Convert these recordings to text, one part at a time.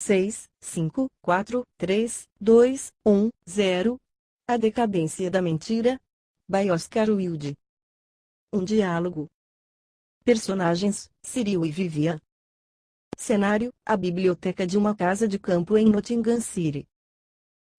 6, 5, 4, 3, 2, 1, 0. A decadência da mentira. By Oscar Wilde. Um diálogo. Personagens: Cyril e Vivian. Cenário: a biblioteca de uma casa de campo em Nottingham City.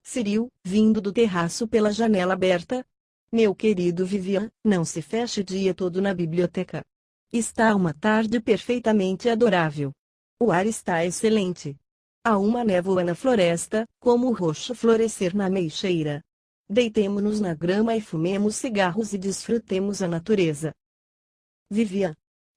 Cyril, vindo do terraço pela janela aberta. Meu querido Vivian, não se feche o dia todo na biblioteca. Está uma tarde perfeitamente adorável. O ar está excelente. Há uma névoa na floresta, como o roxo florescer na meixeira. Deitemo-nos na grama e fumemos cigarros e desfrutemos a natureza. Vivian.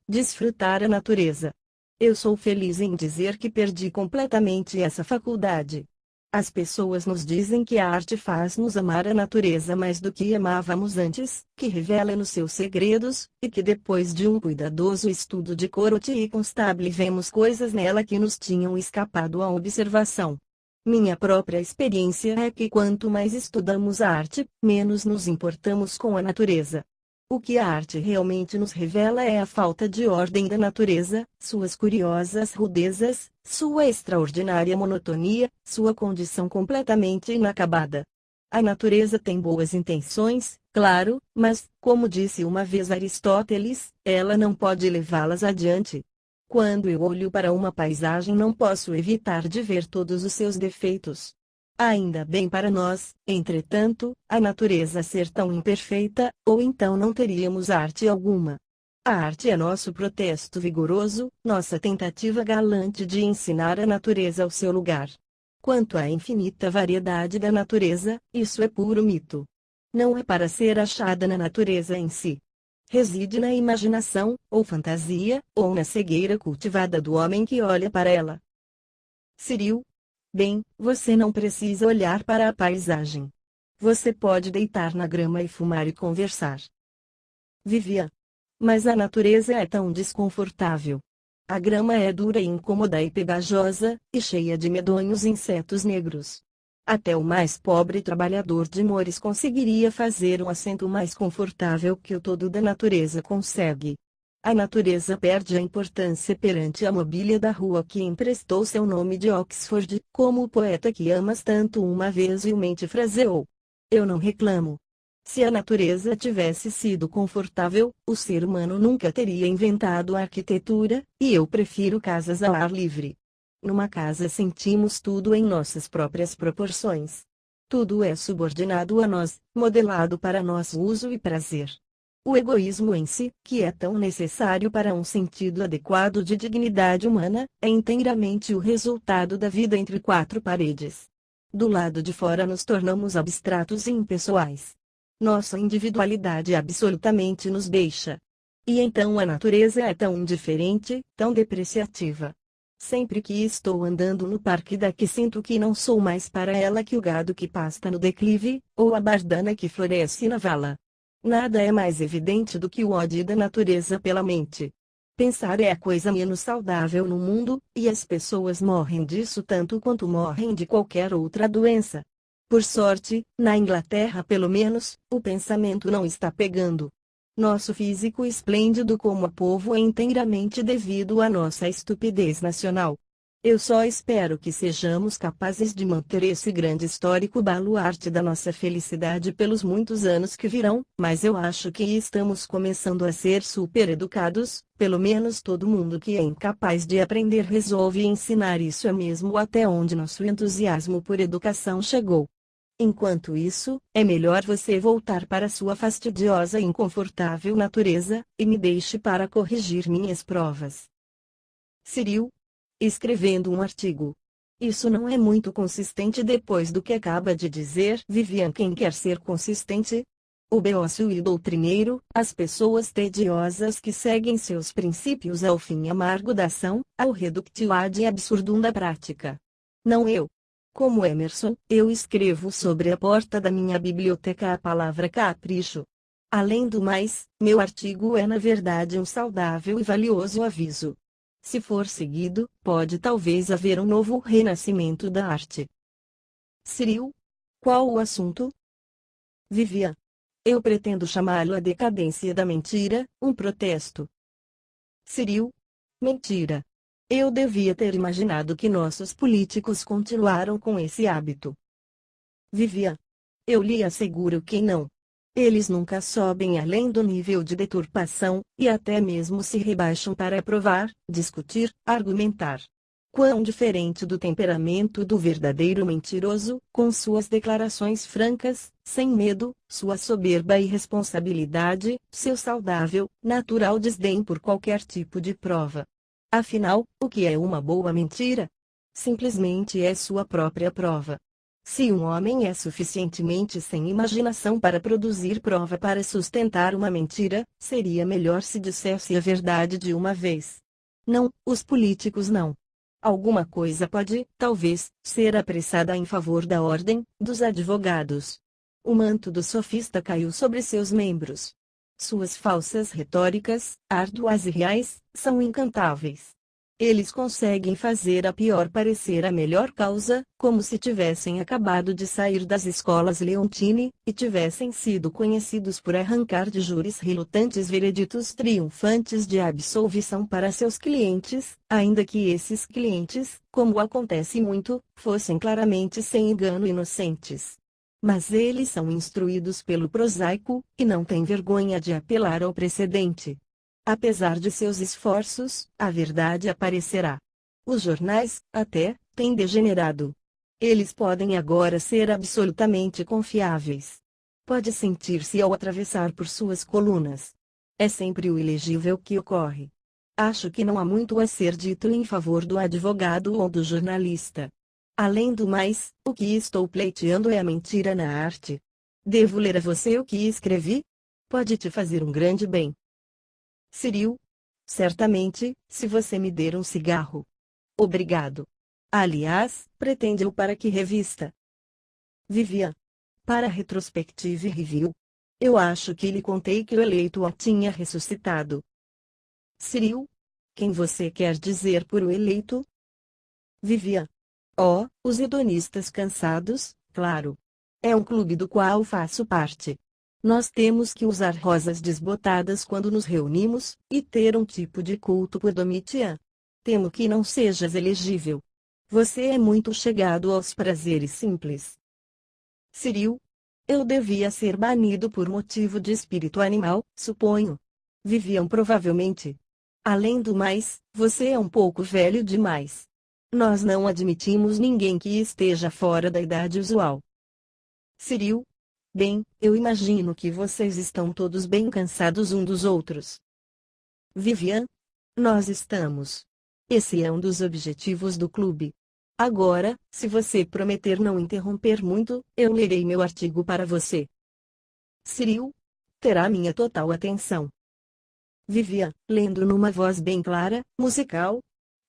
Desfrutar a natureza. Eu sou feliz em dizer que perdi completamente essa faculdade. As pessoas nos dizem que a arte faz-nos amar a natureza mais do que amávamos antes, que revela-nos seus segredos, e que depois de um cuidadoso estudo de Corot e Constable vemos coisas nela que nos tinham escapado à observação. Minha própria experiência é que quanto mais estudamos a arte, menos nos importamos com a natureza. O que a arte realmente nos revela é a falta de ordem da natureza, suas curiosas rudezas, sua extraordinária monotonia, sua condição completamente inacabada. A natureza tem boas intenções, claro, mas, como disse uma vez Aristóteles, ela não pode levá-las adiante. Quando eu olho para uma paisagem não posso evitar de ver todos os seus defeitos. Ainda bem para nós, entretanto, a natureza ser tão imperfeita, ou então não teríamos arte alguma. A arte é nosso protesto vigoroso, nossa tentativa galante de ensinar a natureza ao seu lugar. Quanto à infinita variedade da natureza, isso é puro mito. Não é para ser achada na natureza em si. Reside na imaginação, ou fantasia, ou na cegueira cultivada do homem que olha para ela. Cyril. Bem, você não precisa olhar para a paisagem. Você pode deitar na grama e fumar e conversar. Vivian. Mas a natureza é tão desconfortável. A grama é dura e incômoda e pegajosa, e cheia de medonhos insetos negros. Até o mais pobre trabalhador de Mores conseguiria fazer um assento mais confortável que o todo da natureza consegue. A natureza perde a importância perante a mobília da rua que emprestou seu nome de Oxford, como o poeta que amas tanto uma vez vilmente fraseou. Eu não reclamo. Se a natureza tivesse sido confortável, o ser humano nunca teria inventado a arquitetura, e eu prefiro casas ao ar livre. Numa casa sentimos tudo em nossas próprias proporções. Tudo é subordinado a nós, modelado para nosso uso e prazer. O egoísmo em si, que é tão necessário para um sentido adequado de dignidade humana, é inteiramente o resultado da vida entre quatro paredes. Do lado de fora nos tornamos abstratos e impessoais. Nossa individualidade absolutamente nos deixa. E então a natureza é tão indiferente, tão depreciativa. Sempre que estou andando no parque daqui sinto que não sou mais para ela que o gado que pasta no declive, ou a bardana que floresce na vala. Nada é mais evidente do que o ódio da natureza pela mente. Pensar é a coisa menos saudável no mundo, e as pessoas morrem disso tanto quanto morrem de qualquer outra doença. Por sorte, na Inglaterra pelo menos, o pensamento não está pegando. Nosso físico esplêndido como povo é inteiramente devido à nossa estupidez nacional. Eu só espero que sejamos capazes de manter esse grande histórico baluarte da nossa felicidade pelos muitos anos que virão, mas eu acho que estamos começando a ser super-educados, pelo menos todo mundo que é incapaz de aprender resolve ensinar isso é mesmo até onde nosso entusiasmo por educação chegou. Enquanto isso, é melhor você voltar para sua fastidiosa e inconfortável natureza, e me deixe para corrigir minhas provas. Cyril. Escrevendo um artigo. Isso não é muito consistente depois do que acaba de dizer. Vivian, quem quer ser consistente? O beócio e doutrineiro, as pessoas tediosas que seguem seus princípios ao fim amargo da ação, ao reductio ad absurdum da prática. Não eu. Como Emerson, eu escrevo sobre a porta da minha biblioteca a palavra capricho. Além do mais, meu artigo é na verdade um saudável e valioso aviso. Se for seguido, pode talvez haver um novo renascimento da arte. Cyril. Qual o assunto? Vivian. Eu pretendo chamá-lo a decadência da mentira, um protesto. Cyril. Mentira. Eu devia ter imaginado que nossos políticos continuaram com esse hábito. Vivian. Eu lhe asseguro que não. Eles nunca sobem além do nível de deturpação, e até mesmo se rebaixam para provar, discutir, argumentar. Quão diferente do temperamento do verdadeiro mentiroso, com suas declarações francas, sem medo, sua soberba irresponsabilidade, seu saudável, natural desdém por qualquer tipo de prova. Afinal, o que é uma boa mentira? Simplesmente é sua própria prova. Se um homem é suficientemente sem imaginação para produzir prova para sustentar uma mentira, seria melhor se dissesse a verdade de uma vez. Não, os políticos não. Alguma coisa pode, talvez, ser apressada em favor da ordem, dos advogados. O manto do sofista caiu sobre seus membros. Suas falsas retóricas, árduas e reais, são incantáveis. Eles conseguem fazer a pior parecer a melhor causa, como se tivessem acabado de sair das escolas Leontine, e tivessem sido conhecidos por arrancar de júris relutantes vereditos triunfantes de absolvição para seus clientes, ainda que esses clientes, como acontece muito, fossem claramente sem engano inocentes. Mas eles são instruídos pelo prosaico, e não têm vergonha de apelar ao precedente. Apesar de seus esforços, a verdade aparecerá. Os jornais, até, têm degenerado. Eles podem agora ser absolutamente confiáveis. Pode sentir-se ao atravessar por suas colunas. É sempre o ilegível que ocorre. Acho que não há muito a ser dito em favor do advogado ou do jornalista. Além do mais, o que estou pleiteando é a mentira na arte. Devo ler a você o que escrevi? Pode te fazer um grande bem. Cyril? Certamente, se você me der um cigarro. Obrigado. Aliás, pretende-o para que revista? Vivian. Para Retrospective Review. Eu acho que lhe contei que o eleito o tinha ressuscitado. Cyril? Quem você quer dizer por o eleito? Vivian. Oh, os hedonistas cansados, claro. É um clube do qual faço parte. Nós temos que usar rosas desbotadas quando nos reunimos, e ter um tipo de culto por Domitian. Temo que não sejas elegível. Você é muito chegado aos prazeres simples. Cyril? Eu devia ser banido por motivo de espírito animal, suponho. Viviam provavelmente. Além do mais, você é um pouco velho demais. Nós não admitimos ninguém que esteja fora da idade usual. Cyril? Bem, eu imagino que vocês estão todos bem cansados um dos outros. Vivian? Nós estamos. Esse é um dos objetivos do clube. Agora, se você prometer não interromper muito, eu lerei meu artigo para você. Cyril? Terá minha total atenção. Vivian, lendo numa voz bem clara, musical.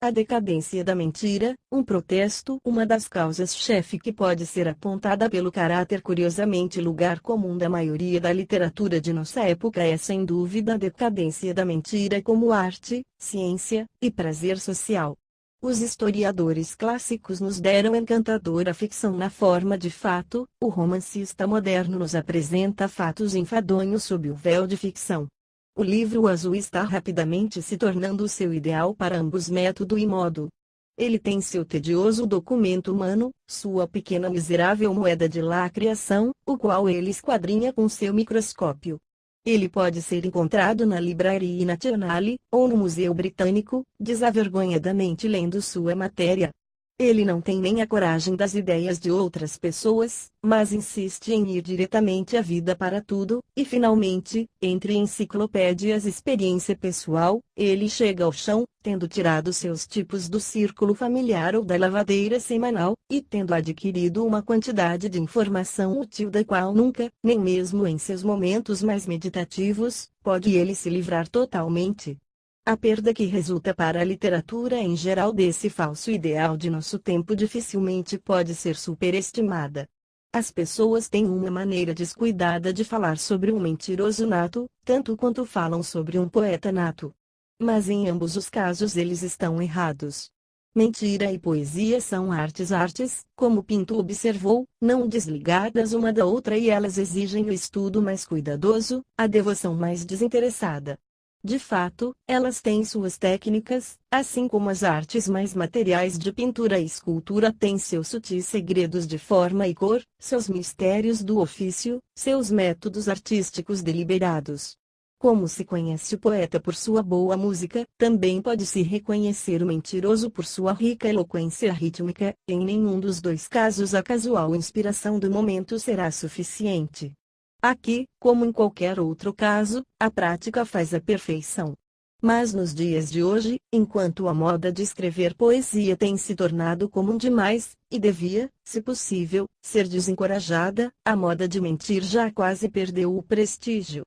A decadência da mentira, um protesto. Uma das causas-chefe que pode ser apontada pelo caráter curiosamente lugar comum da maioria da literatura de nossa época é sem dúvida a decadência da mentira como arte, ciência, e prazer social. Os historiadores clássicos nos deram encantadora ficção na forma de fato, o romancista moderno nos apresenta fatos enfadonhos sob o véu de ficção. O livro azul está rapidamente se tornando o seu ideal para ambos método e modo. Ele tem seu tedioso documento humano, sua pequena miserável moeda de lacriação, o qual ele esquadrinha com seu microscópio. Ele pode ser encontrado na Librairie Nationale, ou no Museu Britânico, desavergonhadamente lendo sua matéria. Ele não tem nem a coragem das ideias de outras pessoas, mas insiste em ir diretamente à vida para tudo, e finalmente, entre enciclopédias e experiência pessoal, ele chega ao chão, tendo tirado seus tipos do círculo familiar ou da lavadeira semanal, e tendo adquirido uma quantidade de informação útil da qual nunca, nem mesmo em seus momentos mais meditativos, pode ele se livrar totalmente. A perda que resulta para a literatura em geral desse falso ideal de nosso tempo dificilmente pode ser superestimada. As pessoas têm uma maneira descuidada de falar sobre um mentiroso nato, tanto quanto falam sobre um poeta nato. Mas em ambos os casos eles estão errados. Mentira e poesia são artes, como Pinto observou, não desligadas uma da outra, e elas exigem o estudo mais cuidadoso, a devoção mais desinteressada. De fato, elas têm suas técnicas, assim como as artes mais materiais de pintura e escultura têm seus sutis segredos de forma e cor, seus mistérios do ofício, seus métodos artísticos deliberados. Como se conhece o poeta por sua boa música, também pode-se reconhecer o mentiroso por sua rica eloquência rítmica, e em nenhum dos dois casos a casual inspiração do momento será suficiente. Aqui, como em qualquer outro caso, a prática faz a perfeição. Mas nos dias de hoje, enquanto a moda de escrever poesia tem se tornado comum demais, e devia, se possível, ser desencorajada, a moda de mentir já quase perdeu o prestígio.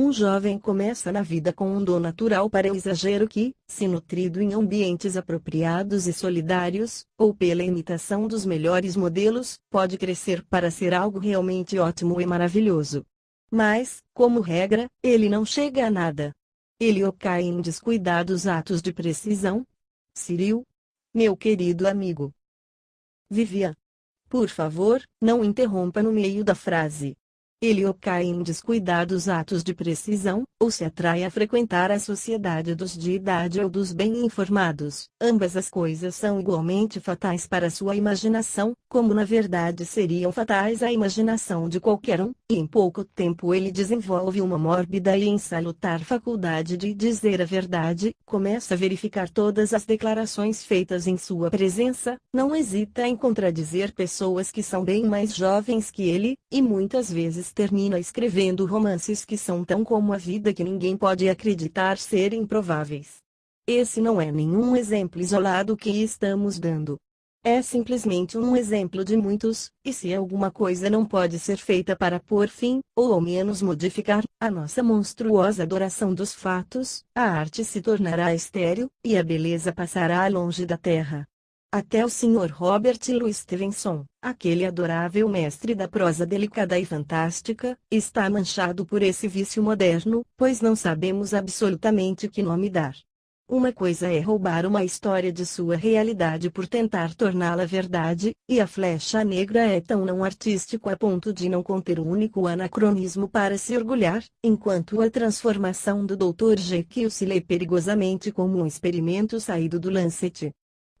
Um jovem começa na vida com um dom natural para o exagero que, se nutrido em ambientes apropriados e solidários, ou pela imitação dos melhores modelos, pode crescer para ser algo realmente ótimo e maravilhoso. Mas, como regra, ele não chega a nada. Ele ou cai em descuidados atos de precisão. Cyril? Meu querido amigo. Vivian. Por favor, não interrompa no meio da frase. Ele ou cai em descuidados atos de precisão, ou se atrai a frequentar a sociedade dos de idade ou dos bem informados. Ambas as coisas são igualmente fatais para sua imaginação, como na verdade seriam fatais à imaginação de qualquer um, e em pouco tempo ele desenvolve uma mórbida e insalutar faculdade de dizer a verdade, começa a verificar todas as declarações feitas em sua presença, não hesita em contradizer pessoas que são bem mais jovens que ele, e muitas vezes termina escrevendo romances que são tão como a vida que ninguém pode acreditar serem improváveis. Esse não é nenhum exemplo isolado que estamos dando. É simplesmente um exemplo de muitos, e se alguma coisa não pode ser feita para pôr fim, ou ao menos modificar, a nossa monstruosa adoração dos fatos, a arte se tornará estéril, e a beleza passará longe da terra. Até o Sr. Robert Louis Stevenson, aquele adorável mestre da prosa delicada e fantástica, está manchado por esse vício moderno, pois não sabemos absolutamente que nome dar. Uma coisa é roubar uma história de sua realidade por tentar torná-la verdade, e a Flecha Negra é tão não artístico a ponto de não conter um único anacronismo para se orgulhar, enquanto a transformação do Dr. Jekyll se lê perigosamente como um experimento saído do Lancet.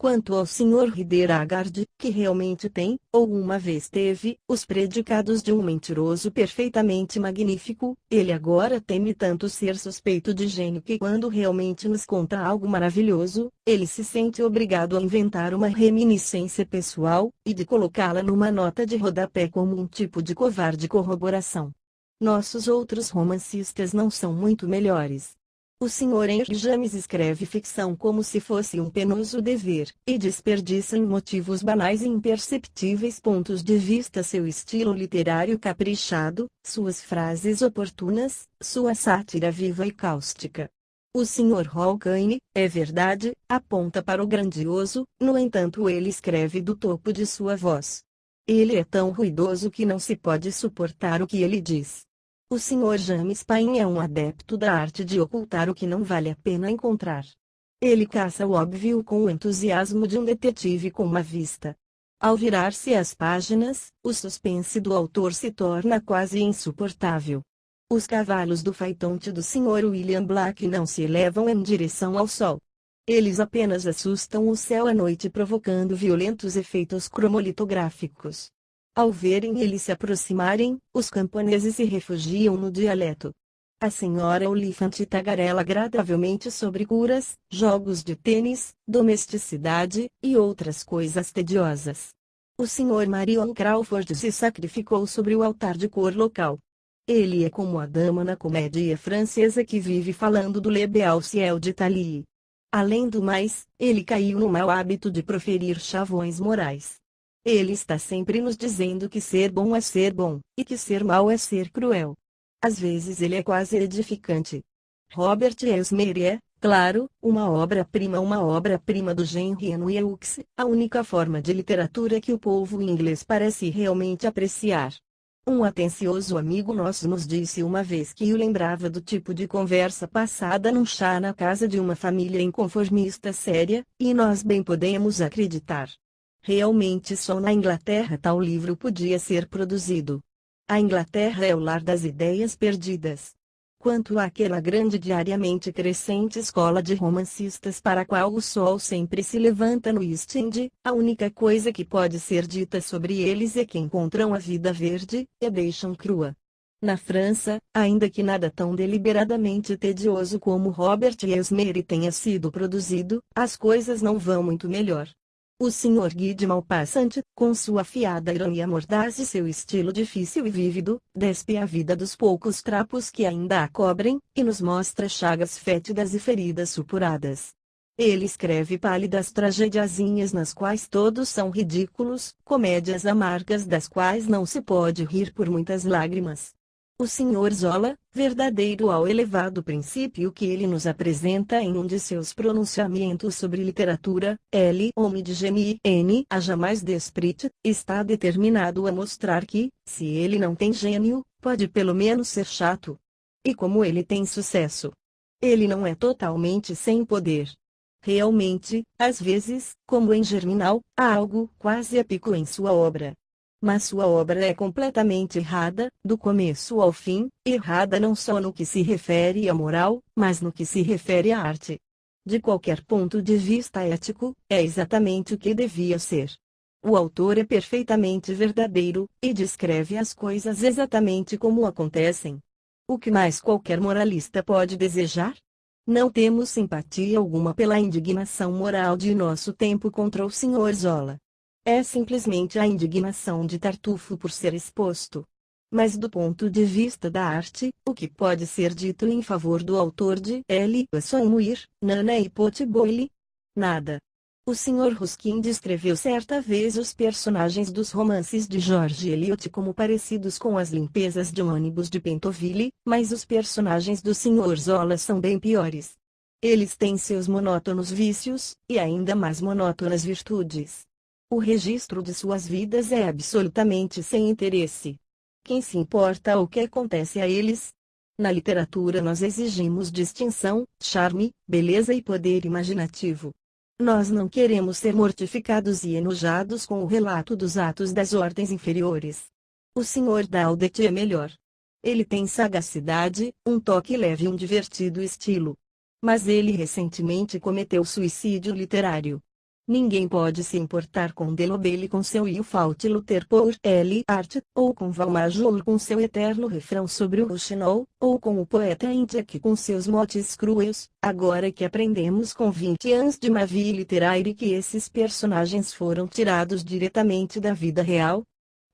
Quanto ao Sr. Rider Haggard, que realmente tem, ou uma vez teve, os predicados de um mentiroso perfeitamente magnífico, ele agora teme tanto ser suspeito de gênio que quando realmente nos conta algo maravilhoso, ele se sente obrigado a inventar uma reminiscência pessoal, e de colocá-la numa nota de rodapé como um tipo de covarde corroboração. Nossos outros romancistas não são muito melhores. O Sr. Henry James escreve ficção como se fosse um penoso dever, e desperdiça em motivos banais e imperceptíveis pontos de vista seu estilo literário caprichado, suas frases oportunas, sua sátira viva e cáustica. O Sr. Hawkins, é verdade, aponta para o grandioso, no entanto ele escreve do topo de sua voz. Ele é tão ruidoso que não se pode suportar o que ele diz. O Sr. James Payn é um adepto da arte de ocultar o que não vale a pena encontrar. Ele caça o óbvio com o entusiasmo de um detetive com uma vista. Ao virar-se as páginas, o suspense do autor se torna quase insuportável. Os cavalos do faitonte do Sr. William Black não se elevam em direção ao sol. Eles apenas assustam o céu à noite provocando violentos efeitos cromolitográficos. Ao verem eles se aproximarem, os camponeses se refugiam no dialeto. A senhora Oliphant tagarela agradavelmente sobre curas, jogos de tênis, domesticidade, e outras coisas tediosas. O Sr. Marion Crawford se sacrificou sobre o altar de cor local. Ele é como a dama na comédia francesa que vive falando do Le Beau Ciel de Thalie. Além do mais, ele caiu no mau hábito de proferir chavões morais. Ele está sempre nos dizendo que ser bom é ser bom, e que ser mau é ser cruel. Às vezes ele é quase edificante. Robert Elsmere é, claro, uma obra-prima do gênero Henry Hughes, a única forma de literatura que o povo inglês parece realmente apreciar. Um atencioso amigo nosso nos disse uma vez que o lembrava do tipo de conversa passada num chá na casa de uma família inconformista séria, e nós bem podemos acreditar. Realmente só na Inglaterra tal livro podia ser produzido. A Inglaterra é o lar das ideias perdidas. quanto àquela grande diariamente crescente escola de romancistas para a qual o sol sempre se levanta no East End, a única coisa que pode ser dita sobre eles é que encontram a vida verde, e deixam crua. Na França, ainda que nada tão deliberadamente tedioso como Robert Elsmere tenha sido produzido, as coisas não vão muito melhor. O Sr. Guy de Maupassant, com sua afiada ironia mordaz e seu estilo difícil e vívido, despe a vida dos poucos trapos que ainda a cobrem, e nos mostra chagas fétidas e feridas supuradas. Ele escreve pálidas tragediazinhas nas quais todos são ridículos, comédias amargas das quais não se pode rir por muitas lágrimas. O Sr. Zola, verdadeiro ao elevado princípio que ele nos apresenta em um de seus pronunciamentos sobre literatura, L'homme de génie N. a jamais d'esprit, está determinado a mostrar que, se ele não tem gênio, pode pelo menos ser chato. E como ele tem sucesso, ele não é totalmente sem poder. Realmente, às vezes, como em Germinal, há algo quase épico em sua obra. Mas sua obra é completamente errada, do começo ao fim, errada não só no que se refere à moral, mas no que se refere à arte. De qualquer ponto de vista ético, é exatamente o que devia ser. O autor é perfeitamente verdadeiro, e descreve as coisas exatamente como acontecem. O que mais qualquer moralista pode desejar? Não temos simpatia alguma pela indignação moral de nosso tempo contra o Sr. Zola. É simplesmente a indignação de Tartufo por ser exposto. Mas do ponto de vista da arte, o que pode ser dito em favor do autor de L. Sommuir, Nana e Potboile? Nada. O Sr. Ruskin descreveu certa vez os personagens dos romances de George Eliot como parecidos com as limpezas de um ônibus de Pentonville, mas os personagens do Sr. Zola são bem piores. Eles têm seus monótonos vícios, e ainda mais monótonas virtudes. O registro de suas vidas é absolutamente sem interesse. Quem se importa o que acontece a eles? Na literatura nós exigimos distinção, charme, beleza e poder imaginativo. Nós não queremos ser mortificados e enojados com o relato dos atos das ordens inferiores. O Sr. Daudet é melhor. Ele tem sagacidade, um toque leve e um divertido estilo. Mas ele recentemente cometeu suicídio literário. Ninguém pode se importar com Delobelle com seu Il faut lutter pour l'art, ou com Valmajol com seu eterno refrão sobre o Rouxinol, ou com o poeta Indiac com seus motes cruels, agora que aprendemos com 20 anos de ma vie littéraire que esses personagens foram tirados diretamente da vida real.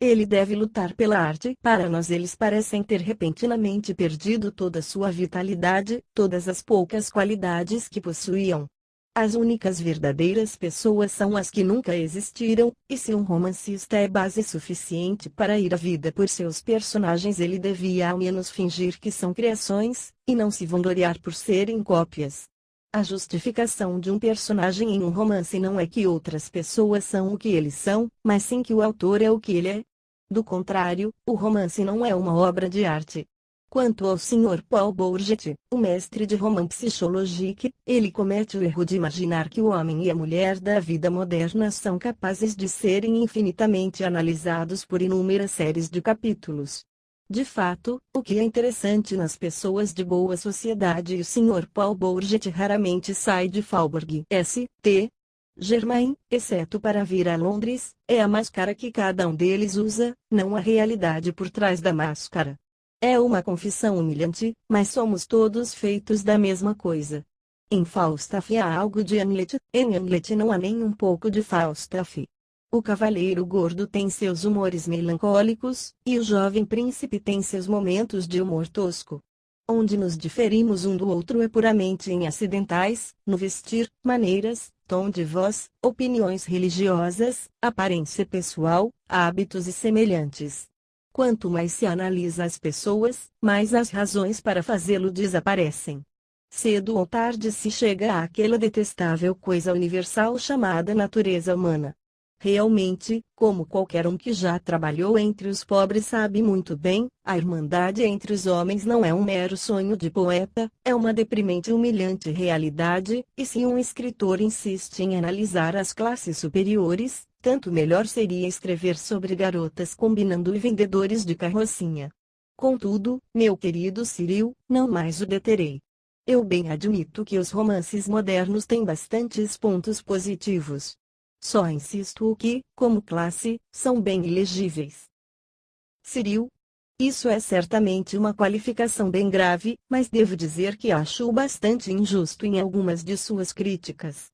Ele deve lutar pela arte. Para nós eles parecem ter repentinamente perdido toda sua vitalidade, todas as poucas qualidades que possuíam. As únicas verdadeiras pessoas são as que nunca existiram, e se um romancista é base suficiente para ir à vida por seus personagens ele devia ao menos fingir que são criações, e não se vangloriar por serem cópias. A justificação de um personagem em um romance não é que outras pessoas são o que eles são, mas sim que o autor é o que ele é. Do contrário, o romance não é uma obra de arte. Quanto ao Sr. Paul Bourget, o mestre de roman psychologique, ele comete o erro de imaginar que o homem e a mulher da vida moderna são capazes de serem infinitamente analisados por inúmeras séries de capítulos. De fato, o que é interessante nas pessoas de boa sociedade e o Sr. Paul Bourget raramente sai de Faubourg St. Germain, exceto para vir a Londres, é a máscara que cada um deles usa, não a realidade por trás da máscara. É uma confissão humilhante, mas somos todos feitos da mesma coisa. Em Falstaff há algo de Hamlet, em Hamlet não há nem um pouco de Falstaff. O cavaleiro gordo tem seus humores melancólicos, e o jovem príncipe tem seus momentos de humor tosco. Onde nos diferimos um do outro é puramente em acidentais, no vestir, maneiras, tom de voz, opiniões religiosas, aparência pessoal, hábitos e semelhantes. Quanto mais se analisa as pessoas, mais as razões para fazê-lo desaparecem. Cedo ou tarde se chega àquela detestável coisa universal chamada natureza humana. Realmente, como qualquer um que já trabalhou entre os pobres sabe muito bem, a irmandade entre os homens não é um mero sonho de poeta, é uma deprimente e humilhante realidade, e se um escritor insiste em analisar as classes superiores, tanto melhor seria escrever sobre garotas combinando e vendedores de carrocinha. Contudo, meu querido Cyril, não mais o deterei. Eu bem admito que os romances modernos têm bastantes pontos positivos. Só insisto que, como classe, são bem ilegíveis. Cyril, isso é certamente uma qualificação bem grave, mas devo dizer que acho-o bastante injusto em algumas de suas críticas.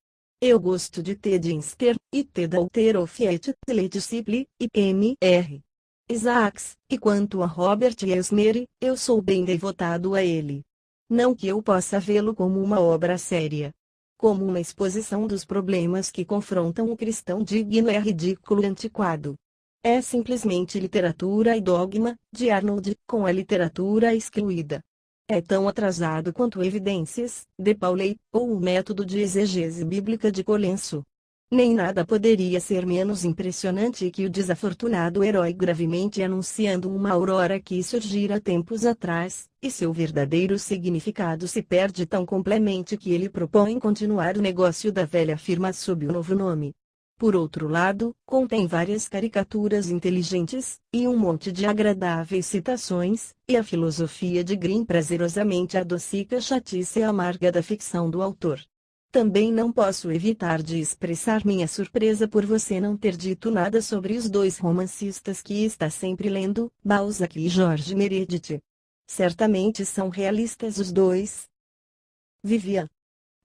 Eu gosto de T. Ginster, e T. Dalterofiet, Le Disciple, e M.R. Isaacs, e quanto a Robert Elsmere, eu sou bem devotado a ele. Não que eu possa vê-lo como uma obra séria. Como uma exposição dos problemas que confrontam o cristão digno é ridículo e antiquado. É simplesmente literatura e dogma, de Arnold, com a literatura excluída. É tão atrasado quanto Evidências, de Pauley, ou o método de exegese bíblica de Colenso. Nem nada poderia ser menos impressionante que o desafortunado herói gravemente anunciando uma aurora que surgira tempos atrás, e seu verdadeiro significado se perde tão completamente que ele propõe continuar o negócio da velha firma sob o novo nome. Por outro lado, contém várias caricaturas inteligentes, e um monte de agradáveis citações, e a filosofia de Grimm prazerosamente adocica a chatice amarga da ficção do autor. Também não posso evitar de expressar minha surpresa por você não ter dito nada sobre os dois romancistas que está sempre lendo, Balzac e Georges Meredith. Certamente são realistas os dois. Vivian.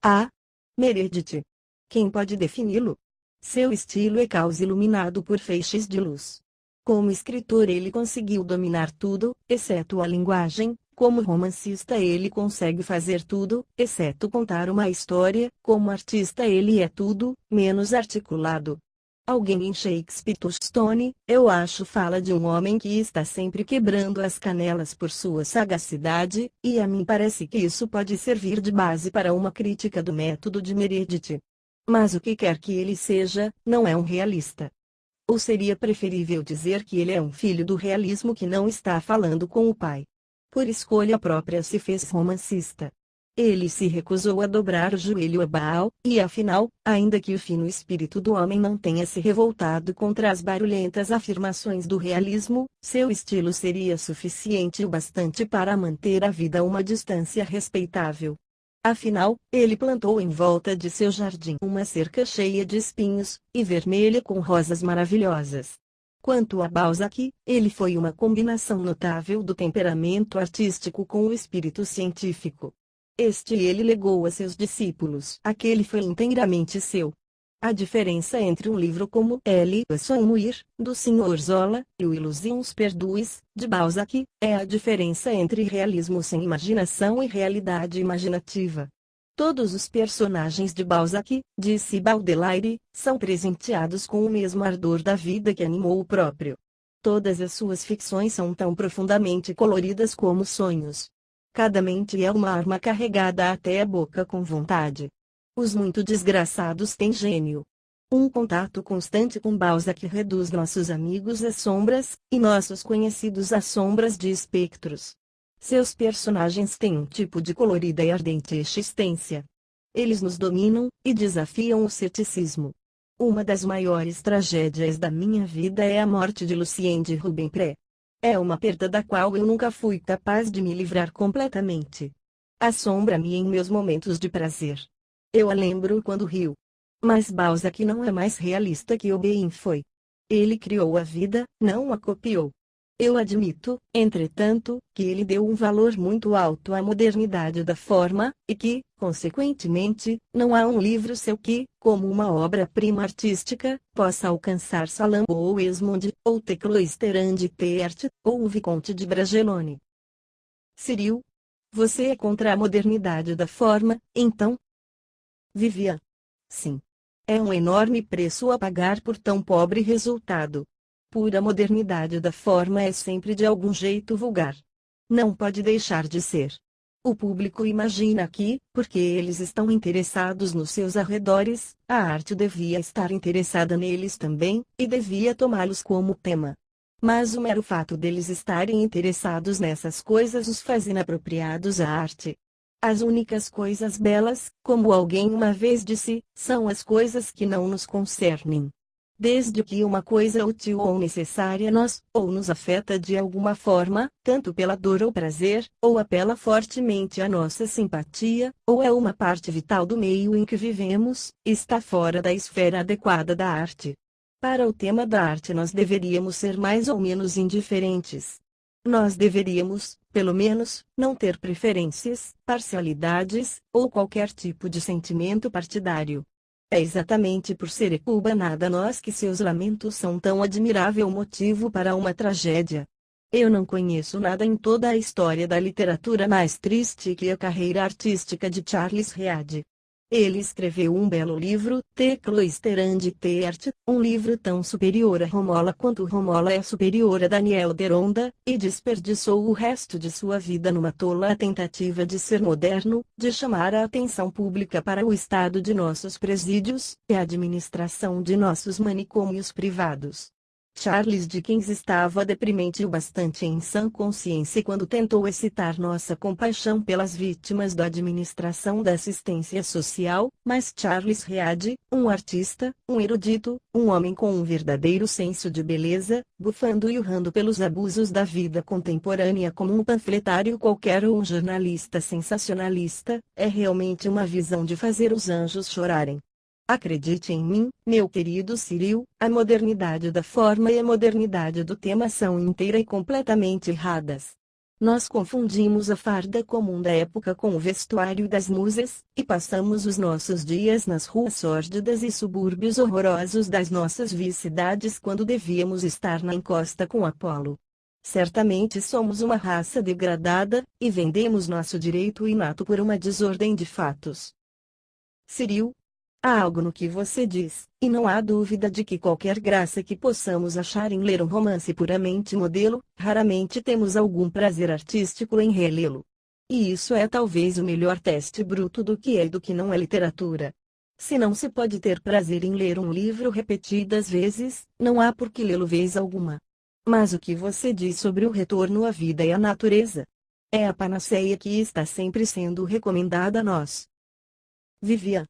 A. Meredith. Quem pode defini-lo? Seu estilo é caos iluminado por feixes de luz. Como escritor ele conseguiu dominar tudo, exceto a linguagem. Como romancista ele consegue fazer tudo, exceto contar uma história. Como artista ele é tudo, menos articulado. Alguém em Shakespeare Stone, eu acho, fala de um homem que está sempre quebrando as canelas por sua sagacidade, e a mim parece que isso pode servir de base para uma crítica do método de Meredith. Mas o que quer que ele seja, não é um realista. Ou seria preferível dizer que ele é um filho do realismo que não está falando com o pai. Por escolha própria se fez romancista. Ele se recusou a dobrar o joelho a Baal, e afinal, ainda que o fino espírito do homem não tenha se revoltado contra as barulhentas afirmações do realismo, seu estilo seria suficiente o bastante para manter a vida a uma distância respeitável. Afinal, ele plantou em volta de seu jardim uma cerca cheia de espinhos, e vermelha com rosas maravilhosas. Quanto a Balzac, ele foi uma combinação notável do temperamento artístico com o espírito científico. Este ele legou a seus discípulos. Aquele foi inteiramente seu. A diferença entre um livro como Elle Sommuir, do Sr. Zola, e o Illusions perdues, de Balzac, é a diferença entre realismo sem imaginação e realidade imaginativa. Todos os personagens de Balzac, disse Baudelaire, são presenteados com o mesmo ardor da vida que animou o próprio. Todas as suas ficções são tão profundamente coloridas como sonhos. Cada mente é uma arma carregada até a boca com vontade. Os muito desgraçados têm gênio. Um contato constante com Balzac reduz nossos amigos às sombras, e nossos conhecidos às sombras de espectros. Seus personagens têm um tipo de colorida e ardente existência. Eles nos dominam, e desafiam o ceticismo. Uma das maiores tragédias da minha vida é a morte de Lucien de Rubempré. É uma perda da qual eu nunca fui capaz de me livrar completamente. Assombra-me em meus momentos de prazer. Eu a lembro quando rio. Mas Balzac não é mais realista que Obein foi. Ele criou a vida, não a copiou. Eu admito, entretanto, que ele deu um valor muito alto à modernidade da forma, e que, consequentemente, não há um livro seu que, como uma obra-prima artística, possa alcançar Salammbô ou Esmond, ou T. Cloisterham de Perth, ou o Visconde de Bragelonne. Cyril? Você é contra a modernidade da forma, então? Vivian. Sim. É um enorme preço a pagar por tão pobre resultado. Pura modernidade da forma é sempre de algum jeito vulgar. Não pode deixar de ser. O público imagina que, porque eles estão interessados nos seus arredores, a arte devia estar interessada neles também, e devia tomá-los como tema. Mas o mero fato deles estarem interessados nessas coisas os faz inapropriados à arte. As únicas coisas belas, como alguém uma vez disse, são as coisas que não nos concernem. Desde que uma coisa útil ou necessária ou nos afeta de alguma forma, tanto pela dor ou prazer, ou apela fortemente à nossa simpatia, ou é uma parte vital do meio em que vivemos, está fora da esfera adequada da arte. Para o tema da arte nós deveríamos ser mais ou menos indiferentes. Nós deveríamos, pelo menos, não ter preferências, parcialidades, ou qualquer tipo de sentimento partidário. É exatamente por ser ecubanada nós que seus lamentos são tão admirável motivo para uma tragédia. Eu não conheço nada em toda a história da literatura mais triste que a carreira artística de Charles Reade. Ele escreveu um belo livro, The Cloister and the Art, um livro tão superior a Romola quanto Romola é superior a Daniel Deronda, e desperdiçou o resto de sua vida numa tola tentativa de ser moderno, de chamar a atenção pública para o estado de nossos presídios, e a administração de nossos manicômios privados. Charles Dickens estava deprimente o bastante em sã consciência quando tentou excitar nossa compaixão pelas vítimas da administração da assistência social, mas Charles Reade, um artista, um erudito, um homem com um verdadeiro senso de beleza, bufando e urrando pelos abusos da vida contemporânea como um panfletário qualquer ou um jornalista sensacionalista, é realmente uma visão de fazer os anjos chorarem. Acredite em mim, meu querido Cyril, a modernidade da forma e a modernidade do tema são inteira e completamente erradas. Nós confundimos a farda comum da época com o vestuário das musas, e passamos os nossos dias nas ruas sórdidas e subúrbios horrorosos das nossas vice-cidades quando devíamos estar na encosta com Apolo. Certamente somos uma raça degradada, e vendemos nosso direito inato por uma desordem de fatos. Cyril, há algo no que você diz, e não há dúvida de que qualquer graça que possamos achar em ler um romance puramente modelo, raramente temos algum prazer artístico em relê-lo. E isso é talvez o melhor teste bruto do que é e do que não é literatura. Se não se pode ter prazer em ler um livro repetidas vezes, não há por que lê-lo vez alguma. Mas o que você diz sobre o retorno à vida e à natureza? É a panaceia que está sempre sendo recomendada a nós. Vivian.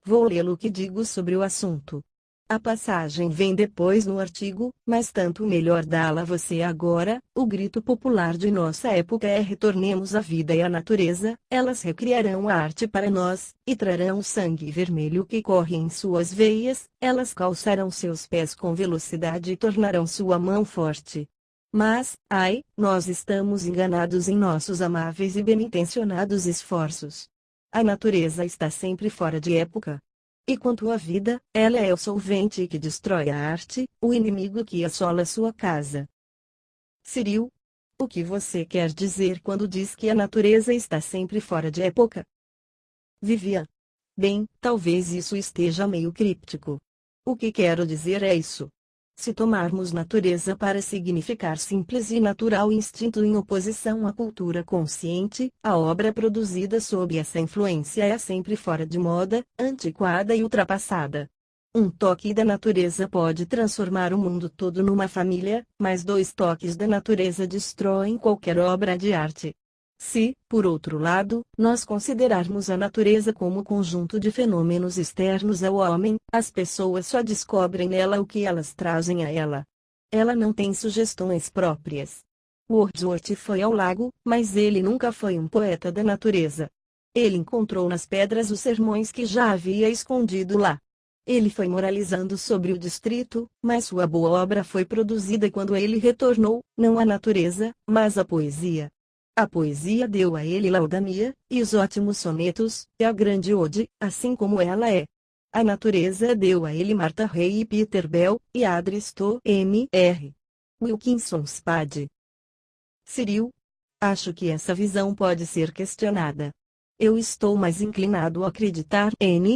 Vou lê-lo que digo sobre o assunto. A passagem vem depois no artigo, mas tanto melhor dá-la a você agora. O grito popular de nossa época é: retornemos à vida e à natureza. Elas recriarão a arte para nós, e trarão o sangue vermelho que corre em suas veias. Elas calçarão seus pés com velocidade e tornarão sua mão forte. Mas, ai, nós estamos enganados em nossos amáveis e bem-intencionados esforços. A natureza está sempre fora de época. E quanto à vida, ela é o solvente que destrói a arte, o inimigo que assola sua casa. Cyril, o que você quer dizer quando diz que a natureza está sempre fora de época? Vivian. Bem, talvez isso esteja meio críptico. O que quero dizer é isso. Se tomarmos natureza para significar simples e natural instinto em oposição à cultura consciente, a obra produzida sob essa influência é sempre fora de moda, antiquada e ultrapassada. Um toque da natureza pode transformar o mundo todo numa família, mas 2 toques da natureza destroem qualquer obra de arte. Se, por outro lado, nós considerarmos a natureza como conjunto de fenômenos externos ao homem, as pessoas só descobrem nela o que elas trazem a ela. Ela não tem sugestões próprias. Wordsworth foi ao lago, mas ele nunca foi um poeta da natureza. Ele encontrou nas pedras os sermões que já havia escondido lá. Ele foi moralizando sobre o distrito, mas sua boa obra foi produzida quando ele retornou, não à natureza, mas à poesia. A poesia deu a ele Laodamia, e os ótimos sonetos, e a grande ode, assim como ela é. A natureza deu a ele Martha Ray e Peter Bell, e Adristo M.R. Wilkinson Spade. Cyril. Acho que essa visão pode ser questionada. Eu estou mais inclinado a acreditar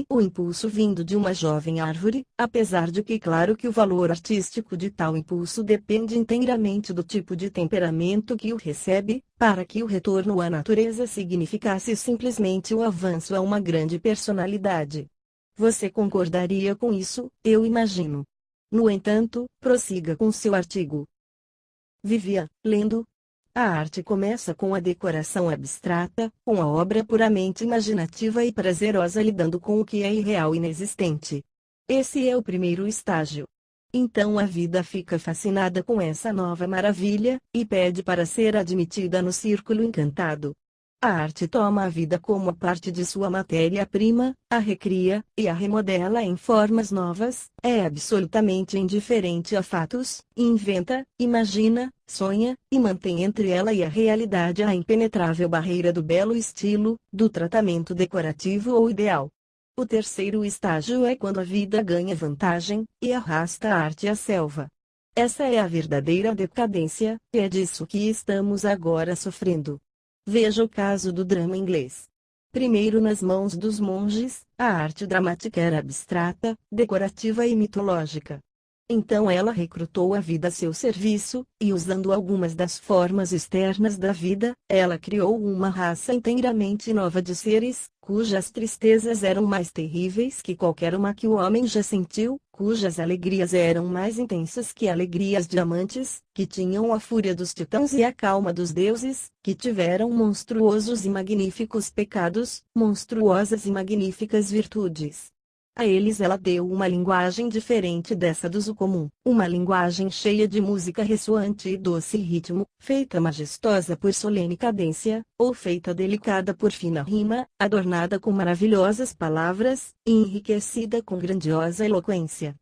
o impulso vindo de uma jovem árvore, apesar de que claro que o valor artístico de tal impulso depende inteiramente do tipo de temperamento que o recebe, para que o retorno à natureza significasse simplesmente o avanço a uma grande personalidade. Você concordaria com isso, eu imagino. No entanto, prossiga com seu artigo. Vivian, lendo. A arte começa com a decoração abstrata, com a obra puramente imaginativa e prazerosa lidando com o que é irreal e inexistente. Esse é o primeiro estágio. Então a vida fica fascinada com essa nova maravilha, e pede para ser admitida no círculo encantado. A arte toma a vida como a parte de sua matéria-prima, a recria, e a remodela em formas novas, é absolutamente indiferente a fatos, inventa, imagina, sonha, e mantém entre ela e a realidade a impenetrável barreira do belo estilo, do tratamento decorativo ou ideal. O terceiro estágio é quando a vida ganha vantagem, e arrasta a arte à selva. Essa é a verdadeira decadência, e é disso que estamos agora sofrendo. Veja o caso do drama inglês. Primeiro, nas mãos dos monges, a arte dramática era abstrata, decorativa e mitológica. Então ela recrutou a vida a seu serviço, e usando algumas das formas externas da vida, ela criou uma raça inteiramente nova de seres, cujas tristezas eram mais terríveis que qualquer uma que o homem já sentiu, cujas alegrias eram mais intensas que alegrias de amantes, que tinham a fúria dos titãs e a calma dos deuses, que tiveram monstruosos e magníficos pecados, monstruosas e magníficas virtudes. A eles ela deu uma linguagem diferente dessa do uso comum, uma linguagem cheia de música ressoante e doce ritmo, feita majestosa por solene cadência, ou feita delicada por fina rima, adornada com maravilhosas palavras, e enriquecida com grandiosa eloquência.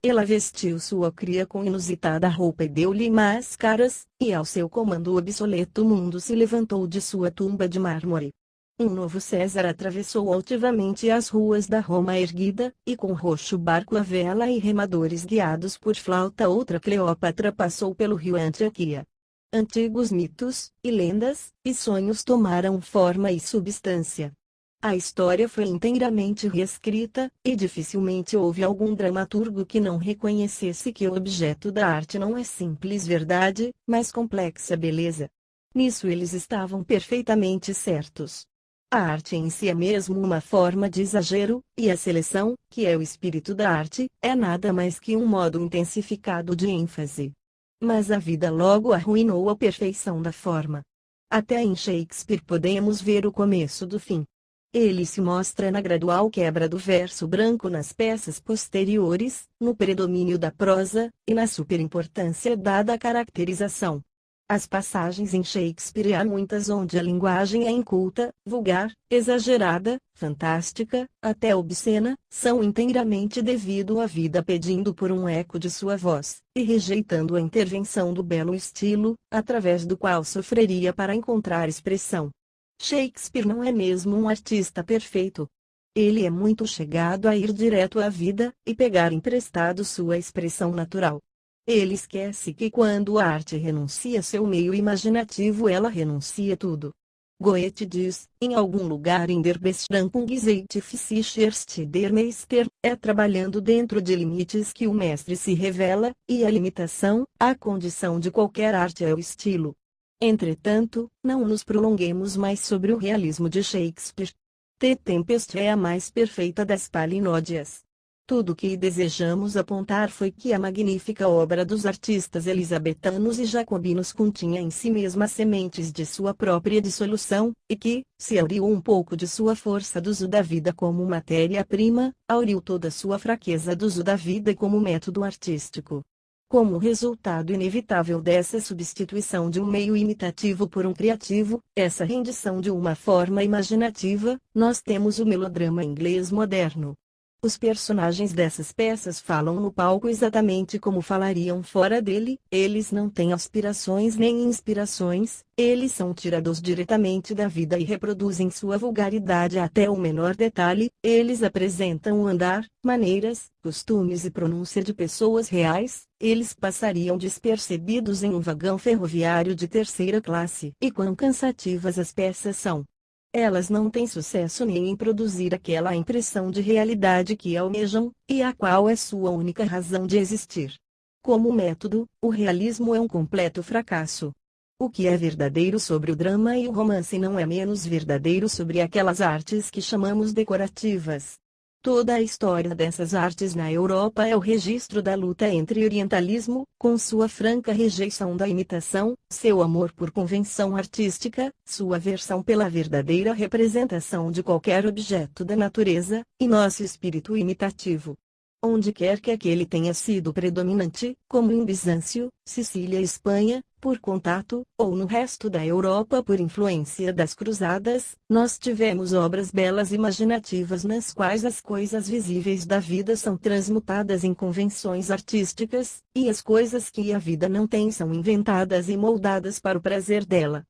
Ela vestiu sua cria com inusitada roupa e deu-lhe máscaras, e ao seu comando o obsoleto mundo se levantou de sua tumba de mármore. Um novo César atravessou altivamente as ruas da Roma erguida, e com roxo barco à vela e remadores guiados por flauta outra Cleópatra passou pelo rio Antioquia. Antigos mitos, e lendas, e sonhos tomaram forma e substância. A história foi inteiramente reescrita, e dificilmente houve algum dramaturgo que não reconhecesse que o objeto da arte não é simples verdade, mas complexa beleza. Nisso eles estavam perfeitamente certos. A arte em si é mesmo uma forma de exagero, e a seleção, que é o espírito da arte, é nada mais que um modo intensificado de ênfase. Mas a vida logo arruinou a perfeição da forma. Até em Shakespeare podemos ver o começo do fim. Ele se mostra na gradual quebra do verso branco nas peças posteriores, no predomínio da prosa, e na superimportância dada à caracterização. As passagens em Shakespeare há muitas onde a linguagem é inculta, vulgar, exagerada, fantástica, até obscena, são inteiramente devido à vida pedindo por um eco de sua voz, e rejeitando a intervenção do belo estilo, através do qual sofreria para encontrar expressão. Shakespeare não é mesmo um artista perfeito. Ele é muito chegado a ir direto à vida, e pegar emprestado sua expressão natural. Ele esquece que quando a arte renuncia seu meio imaginativo ela renuncia tudo. Goethe diz, em algum lugar in der Beschränkung sich erst der Meister, é trabalhando dentro de limites que o mestre se revela, e a limitação, a condição de qualquer arte é o estilo. Entretanto, não nos prolonguemos mais sobre o realismo de Shakespeare. The Tempest é a mais perfeita das palinódias. Tudo o que desejamos apontar foi que a magnífica obra dos artistas elisabetanos e jacobinos continha em si mesma sementes de sua própria dissolução, e que, se auriu um pouco de sua força do uso da vida como matéria-prima, auriu toda sua fraqueza do uso da vida como método artístico. Como resultado inevitável dessa substituição de um meio imitativo por um criativo, essa rendição de uma forma imaginativa, nós temos o melodrama inglês moderno. Os personagens dessas peças falam no palco exatamente como falariam fora dele, eles não têm aspirações nem inspirações, eles são tirados diretamente da vida e reproduzem sua vulgaridade até o menor detalhe, eles apresentam o andar, maneiras, costumes e pronúncia de pessoas reais, eles passariam despercebidos em um vagão ferroviário de terceira classe. E quão cansativas as peças são! Elas não têm sucesso nem em produzir aquela impressão de realidade que almejam, e a qual é sua única razão de existir. Como método, o realismo é um completo fracasso. O que é verdadeiro sobre o drama e o romance não é menos verdadeiro sobre aquelas artes que chamamos decorativas. Toda a história dessas artes na Europa é o registro da luta entre orientalismo, com sua franca rejeição da imitação, seu amor por convenção artística, sua aversão pela verdadeira representação de qualquer objeto da natureza, e nosso espírito imitativo. onde quer que aquele tenha sido predominante, como em Bizâncio, Sicília e Espanha, por contato, ou no resto da Europa por influência das cruzadas, nós tivemos obras belas e imaginativas nas quais as coisas visíveis da vida são transmutadas em convenções artísticas, e as coisas que a vida não tem são inventadas e moldadas para o prazer dela.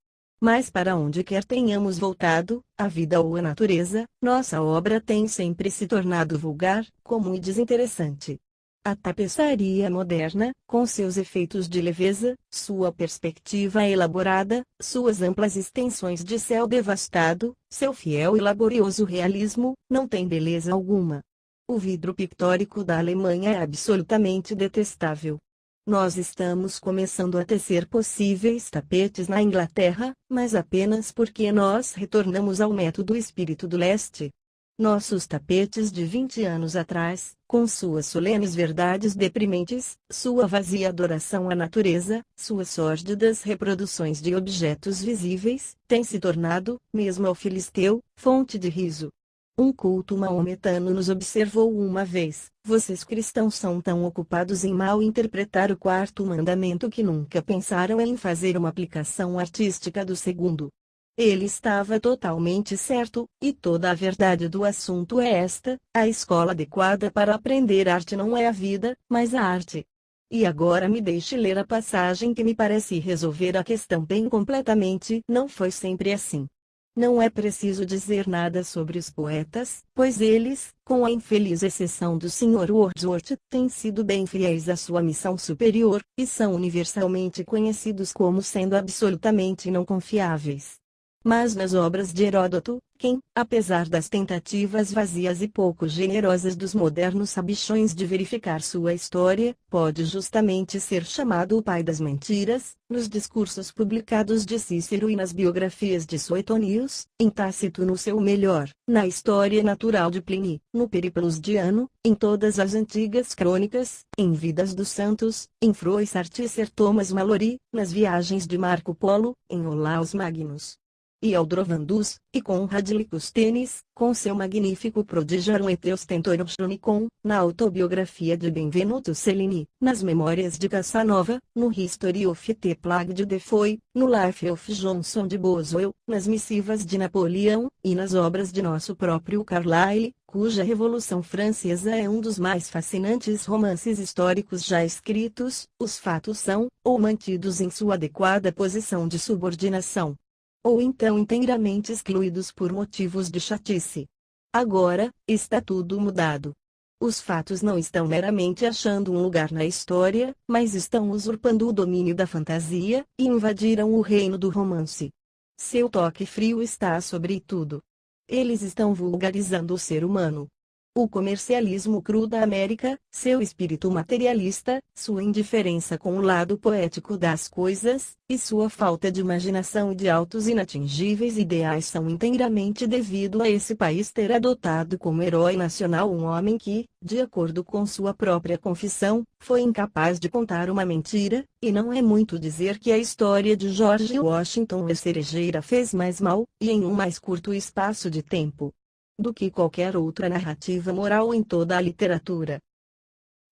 Mas para onde quer tenhamos voltado, a vida ou a natureza, nossa obra tem sempre se tornado vulgar, comum e desinteressante. A tapeçaria moderna, com seus efeitos de leveza, sua perspectiva elaborada, suas amplas extensões de céu devastado, seu fiel e laborioso realismo, não tem beleza alguma. O vidro pictórico da Alemanha é absolutamente detestável. Nós estamos começando a tecer possíveis tapetes na Inglaterra, mas apenas porque nós retornamos ao método espírito do leste. Nossos tapetes de 20 anos atrás, com suas solenes verdades deprimentes, sua vazia adoração à natureza, suas sórdidas reproduções de objetos visíveis, têm se tornado, mesmo ao filisteu, fonte de riso. Um culto maometano nos observou uma vez: vocês cristãos são tão ocupados em mal interpretar o quarto mandamento que nunca pensaram em fazer uma aplicação artística do segundo. Ele estava totalmente certo, e toda a verdade do assunto é esta: a escola adequada para aprender arte não é a vida, mas a arte. E agora me deixe ler a passagem que me parece resolver a questão bem completamente. Não foi sempre assim. Não é preciso dizer nada sobre os poetas, pois eles, com a infeliz exceção do Sr. Wordsworth, têm sido bem fiéis à sua missão superior, e são universalmente conhecidos como sendo absolutamente não confiáveis. Mas nas obras de Heródoto, quem, apesar das tentativas vazias e pouco generosas dos modernos sabichões de verificar sua história, pode justamente ser chamado o pai das mentiras, nos discursos publicados de Cícero e nas biografias de Suetônios, em Tácito no seu melhor, na História Natural de Pliny, no Periplus de Ano, em todas as antigas crônicas, em Vidas dos Santos, em Froissart e Sir Thomas Malory, nas viagens de Marco Polo, em Olaus Magnus e Aldrovandus, e Conrad Licusthenes, com seu magnífico Prodigiarum et Ostentorium Chronicon, na autobiografia de Benvenuto Cellini, nas Memórias de Casanova, no History of the Plague de Defoe, no Life of Johnson de Boswell, nas missivas de Napoleão, e nas obras de nosso próprio Carlyle, cuja Revolução Francesa é um dos mais fascinantes romances históricos já escritos. Os fatos são, ou mantidos em sua adequada posição de subordinação, ou então inteiramente excluídos por motivos de chatice. Agora, está tudo mudado. Os fatos não estão meramente achando um lugar na história, mas estão usurpando o domínio da fantasia, e invadiram o reino do romance. Seu toque frio está sobre tudo. Eles estão vulgarizando o ser humano. O comercialismo cru da América, seu espírito materialista, sua indiferença com o lado poético das coisas, e sua falta de imaginação e de altos inatingíveis ideais são inteiramente devido a esse país ter adotado como herói nacional um homem que, de acordo com sua própria confissão, foi incapaz de contar uma mentira, e não é muito dizer que a história de George Washington a cerejeira fez mais mal, e em um mais curto espaço de tempo, do que qualquer outra narrativa moral em toda a literatura.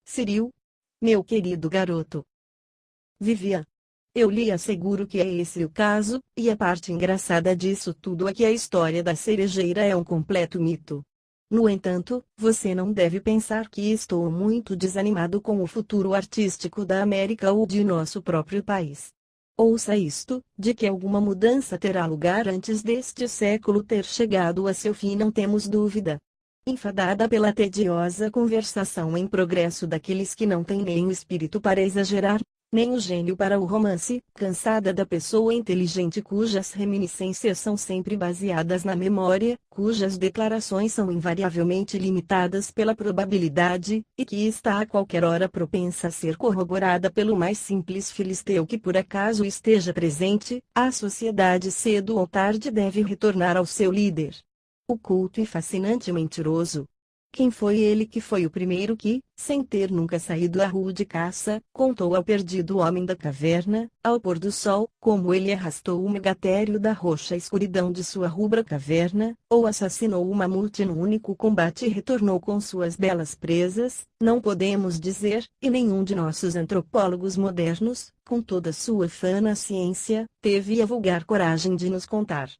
Cyril, meu querido garoto. Vivian. Eu lhe asseguro que é esse o caso, e a parte engraçada disso tudo é que a história da cerejeira é um completo mito. No entanto, você não deve pensar que estou muito desanimado com o futuro artístico da América ou de nosso próprio país. Ouça isto, de que alguma mudança terá lugar antes deste século ter chegado a seu fim não temos dúvida. Enfadada pela tediosa conversação em progresso daqueles que não têm nem o espírito para exagerar, nem o gênio para o romance, cansada da pessoa inteligente cujas reminiscências são sempre baseadas na memória, cujas declarações são invariavelmente limitadas pela probabilidade, e que está a qualquer hora propensa a ser corroborada pelo mais simples filisteu que por acaso esteja presente, a sociedade cedo ou tarde deve retornar ao seu líder. O culto e fascinante mentiroso. Quem foi ele que foi o primeiro que, sem ter nunca saído à rua de caça, contou ao perdido homem da caverna, ao pôr do sol, como ele arrastou o megatério da roxa escuridão de sua rubra caverna, ou assassinou o mamute num único combate e retornou com suas belas presas? Não podemos dizer, e nenhum de nossos antropólogos modernos, com toda sua fã na ciência, teve a vulgar coragem de nos contar.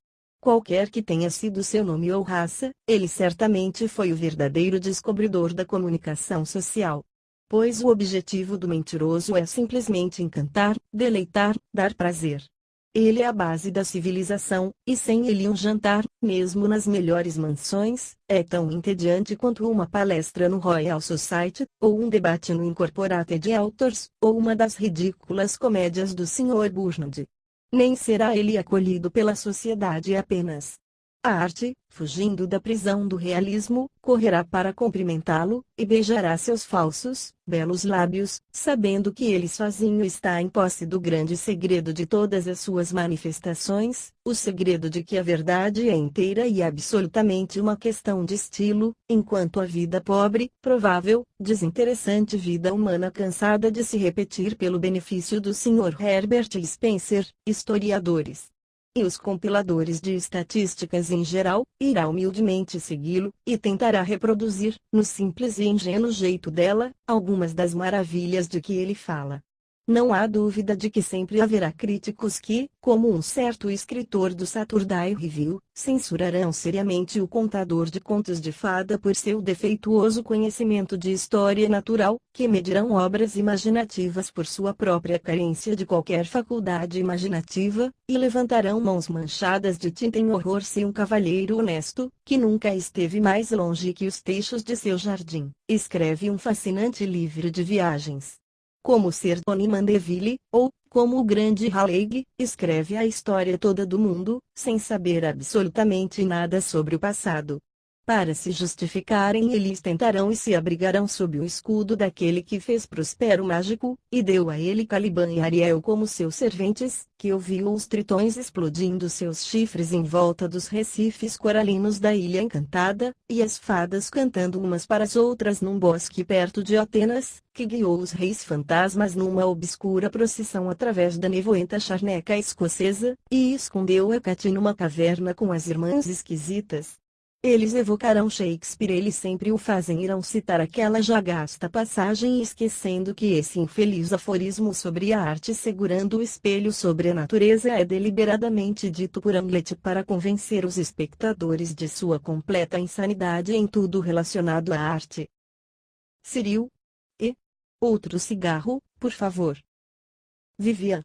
Qualquer que tenha sido seu nome ou raça, ele certamente foi o verdadeiro descobridor da comunicação social. Pois o objetivo do mentiroso é simplesmente encantar, deleitar, dar prazer. Ele é a base da civilização, e sem ele um jantar, mesmo nas melhores mansões, é tão entediante quanto uma palestra no Royal Society, ou um debate no Incorporated Authors, ou uma das ridículas comédias do Sr. Burnand. Nem será ele acolhido pela sociedade apenas. A arte, fugindo da prisão do realismo, correrá para cumprimentá-lo, e beijará seus falsos, belos lábios, sabendo que ele sozinho está em posse do grande segredo de todas as suas manifestações, o segredo de que a verdade é inteira e absolutamente uma questão de estilo, enquanto a vida pobre, provável, desinteressante vida humana cansada de se repetir pelo benefício do Sr. Herbert Spencer, historiadores e os compiladores de estatísticas em geral, irá humildemente segui-lo, e tentará reproduzir, no simples e ingênuo jeito dela, algumas das maravilhas de que ele fala. Não há dúvida de que sempre haverá críticos que, como um certo escritor do Saturday Review, censurarão seriamente o contador de contos de fada por seu defeituoso conhecimento de história natural, que medirão obras imaginativas por sua própria carência de qualquer faculdade imaginativa, e levantarão mãos manchadas de tinta em horror se um cavalheiro honesto, que nunca esteve mais longe que os teixos de seu jardim, escreve um fascinante livro de viagens. Como Sir Tony Mandeville, ou, como o grande Raleigh, escreve a história toda do mundo, sem saber absolutamente nada sobre o passado. Para se justificarem eles tentarão e se abrigarão sob o escudo daquele que fez Prospero mágico, e deu a ele Caliban e Ariel como seus serventes, que ouviu os tritões explodindo seus chifres em volta dos recifes coralinos da Ilha Encantada, e as fadas cantando umas para as outras num bosque perto de Atenas, que guiou os reis fantasmas numa obscura procissão através da nevoenta charneca escocesa, e escondeu Hecate numa caverna com as irmãs esquisitas. Eles evocarão Shakespeare, eles sempre o fazem, irão citar aquela já gasta passagem esquecendo que esse infeliz aforismo sobre a arte segurando o espelho sobre a natureza é deliberadamente dito por Hamlet para convencer os espectadores de sua completa insanidade em tudo relacionado à arte. Cyril. E? Outro cigarro, por favor. Vivian.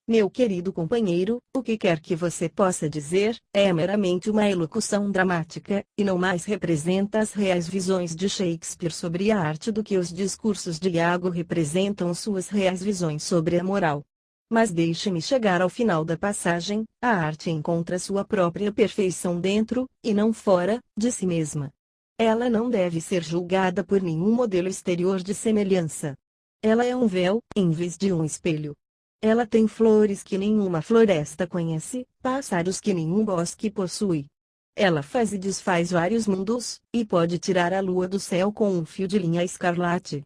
Meu querido companheiro, o que quer que você possa dizer, é meramente uma elocução dramática, e não mais representa as reais visões de Shakespeare sobre a arte do que os discursos de Iago representam suas reais visões sobre a moral. Mas deixe-me chegar ao final da passagem, a arte encontra sua própria perfeição dentro, e não fora, de si mesma. Ela não deve ser julgada por nenhum modelo exterior de semelhança. Ela é um véu, em vez de um espelho. Ela tem flores que nenhuma floresta conhece, pássaros que nenhum bosque possui. Ela faz e desfaz vários mundos, e pode tirar a lua do céu com um fio de linha escarlate.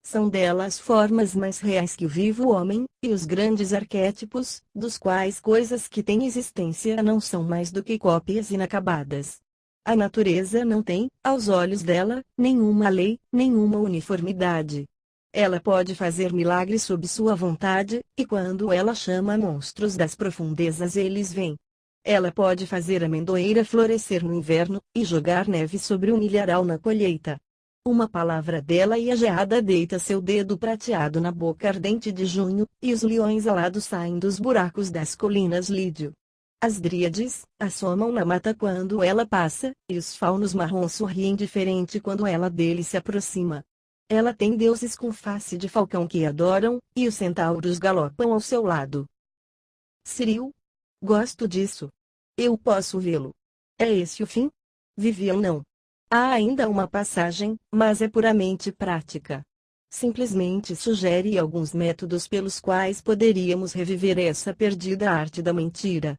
São dela as formas mais reais que o vivo homem, e os grandes arquétipos, dos quais coisas que têm existência não são mais do que cópias inacabadas. A natureza não tem, aos olhos dela, nenhuma lei, nenhuma uniformidade. Ela pode fazer milagres sob sua vontade, e quando ela chama monstros das profundezas eles vêm. Ela pode fazer a amendoeira florescer no inverno, e jogar neve sobre o milharal na colheita. Uma palavra dela e a geada deita seu dedo prateado na boca ardente de junho, e os leões alados saem dos buracos das colinas Lídio. As dríades assomam na mata quando ela passa, e os faunos marrons sorriem diferente quando ela dele se aproxima. Ela tem deuses com face de falcão que adoram, e os centauros galopam ao seu lado. Cyril? Gosto disso. Eu posso vê-lo. É esse o fim? Vivian não. Há ainda uma passagem, mas é puramente prática. Simplesmente sugere alguns métodos pelos quais poderíamos reviver essa perdida arte da mentira.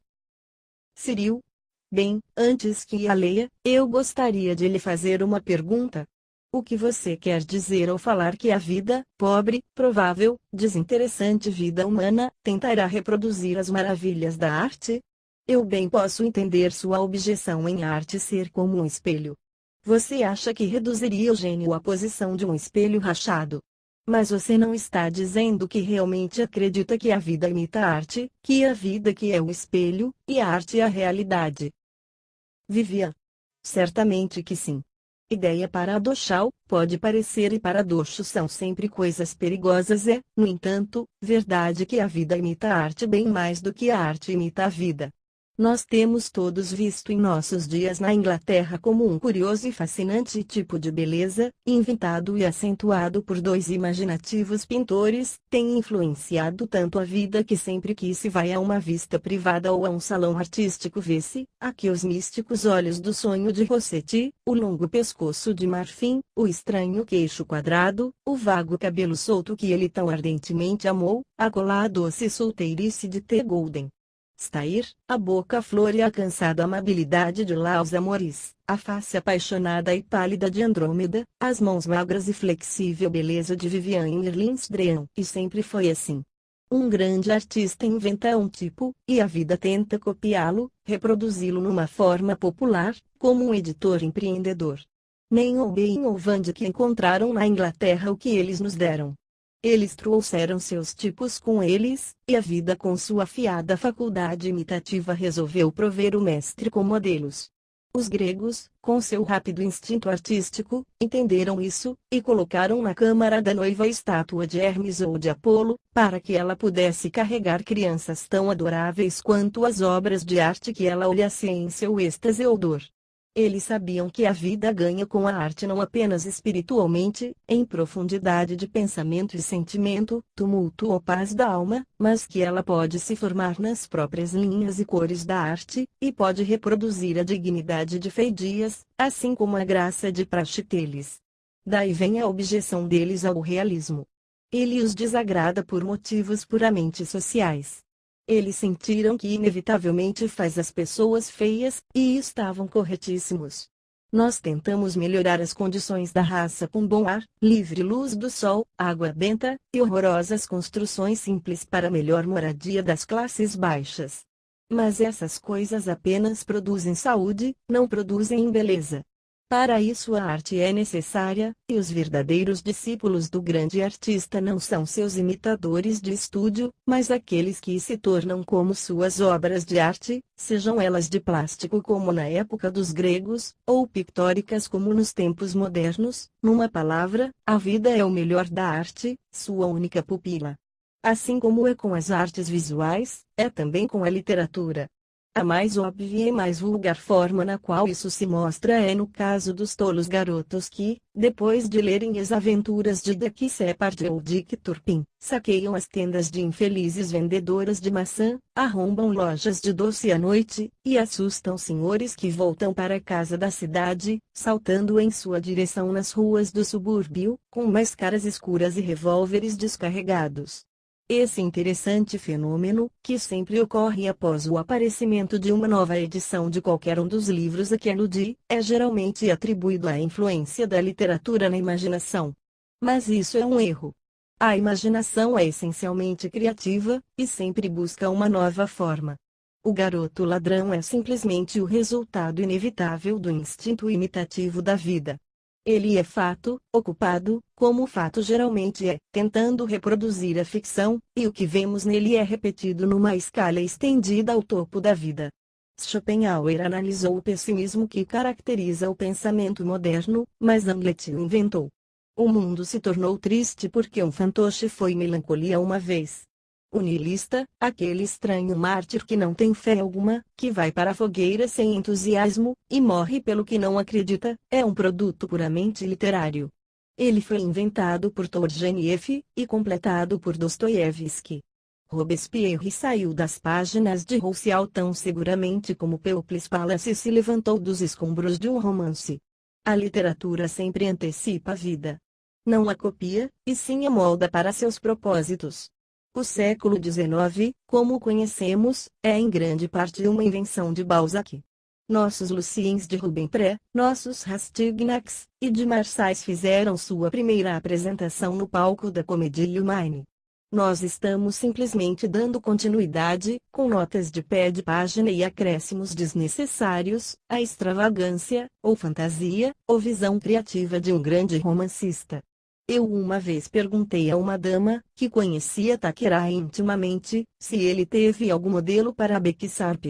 Cyril? Bem, antes que a leia, eu gostaria de lhe fazer uma pergunta. O que você quer dizer ao falar que a vida, pobre, provável, desinteressante vida humana, tentará reproduzir as maravilhas da arte? Eu bem posso entender sua objeção em arte ser como um espelho. Você acha que reduziria o gênio à posição de um espelho rachado? Mas você não está dizendo que realmente acredita que a vida imita a arte, que a vida que é o espelho, e a arte é a realidade. Vivian. Certamente que sim. Ideia paradoxal, pode parecer e paradoxos são sempre coisas perigosas no entanto, verdade que a vida imita a arte bem mais do que a arte imita a vida. Nós temos todos visto em nossos dias na Inglaterra como um curioso e fascinante tipo de beleza, inventado e acentuado por dois imaginativos pintores, tem influenciado tanto a vida que sempre que se vai a uma vista privada ou a um salão artístico vê-se, aqui os místicos olhos do sonho de Rossetti, o longo pescoço de marfim, o estranho queixo quadrado, o vago cabelo solto que ele tão ardentemente amou, acolá a doce solteirice de T. Golden. Stair, a boca flor e a cansada amabilidade de Laus Amores, a face apaixonada e pálida de Andrômeda, as mãos magras e flexível beleza de Viviane Lindström. E sempre foi assim. Um grande artista inventa um tipo, e a vida tenta copiá-lo, reproduzi-lo numa forma popular, como um editor empreendedor. Nem Holbein ou Van Dyck encontraram na Inglaterra o que eles nos deram. Eles trouxeram seus tipos com eles, e a vida com sua afiada faculdade imitativa resolveu prover o mestre com modelos. Os gregos, com seu rápido instinto artístico, entenderam isso, e colocaram na câmara da noiva a estátua de Hermes ou de Apolo, para que ela pudesse carregar crianças tão adoráveis quanto as obras de arte que ela olhasse em seu êxtase ou dor. Eles sabiam que a vida ganha com a arte não apenas espiritualmente, em profundidade de pensamento e sentimento, tumulto ou paz da alma, mas que ela pode se formar nas próprias linhas e cores da arte, e pode reproduzir a dignidade de Feidias, assim como a graça de Praxiteles. Daí vem a objeção deles ao realismo. Ele os desagrada por motivos puramente sociais. Eles sentiram que inevitavelmente faz as pessoas feias, e estavam corretíssimos. Nós tentamos melhorar as condições da raça com bom ar, livre luz do sol, água benta, e horrorosas construções simples para a melhor moradia das classes baixas. Mas essas coisas apenas produzem saúde, não produzem beleza. Para isso a arte é necessária, e os verdadeiros discípulos do grande artista não são seus imitadores de estúdio, mas aqueles que se tornam como suas obras de arte, sejam elas de plástico como na época dos gregos, ou pictóricas como nos tempos modernos. Numa palavra, a vida é o melhor da arte, sua única pupila. Assim como é com as artes visuais, é também com a literatura. A mais óbvia e mais vulgar forma na qual isso se mostra é no caso dos tolos garotos que, depois de lerem as aventuras de Dick Sheppard ou Dick Turpin, saqueiam as tendas de infelizes vendedoras de maçã, arrombam lojas de doce à noite, e assustam senhores que voltam para casa da cidade, saltando em sua direção nas ruas do subúrbio, com máscaras escuras e revólveres descarregados. Esse interessante fenômeno, que sempre ocorre após o aparecimento de uma nova edição de qualquer um dos livros a que aludi, é geralmente atribuído à influência da literatura na imaginação. Mas isso é um erro. A imaginação é essencialmente criativa, e sempre busca uma nova forma. O garoto ladrão é simplesmente o resultado inevitável do instinto imitativo da vida. Ele é fato, ocupado, como o fato geralmente é, tentando reproduzir a ficção, e o que vemos nele é repetido numa escala estendida ao topo da vida. Schopenhauer analisou o pessimismo que caracteriza o pensamento moderno, mas Hamlet o inventou. O mundo se tornou triste porque um fantoche foi melancolia uma vez. O niilista, aquele estranho mártir que não tem fé alguma, que vai para a fogueira sem entusiasmo, e morre pelo que não acredita, é um produto puramente literário. Ele foi inventado por Turgenev, e completado por Dostoiévski. Robespierre saiu das páginas de Rousseau tão seguramente como People's Palace se levantou dos escombros de um romance. A literatura sempre antecipa a vida. Não a copia, e sim a molda para seus propósitos. O século XIX, como o conhecemos, é em grande parte uma invenção de Balzac. Nossos Luciens de Rubempré, nossos Rastignacs e de Marsais fizeram sua primeira apresentação no palco da Comédie Humaine. Nós estamos simplesmente dando continuidade, com notas de pé de página e acréscimos desnecessários, à extravagância, ou fantasia, ou visão criativa de um grande romancista. Eu uma vez perguntei a uma dama, que conhecia Thackeray intimamente, se ele teve algum modelo para Becky Sarp.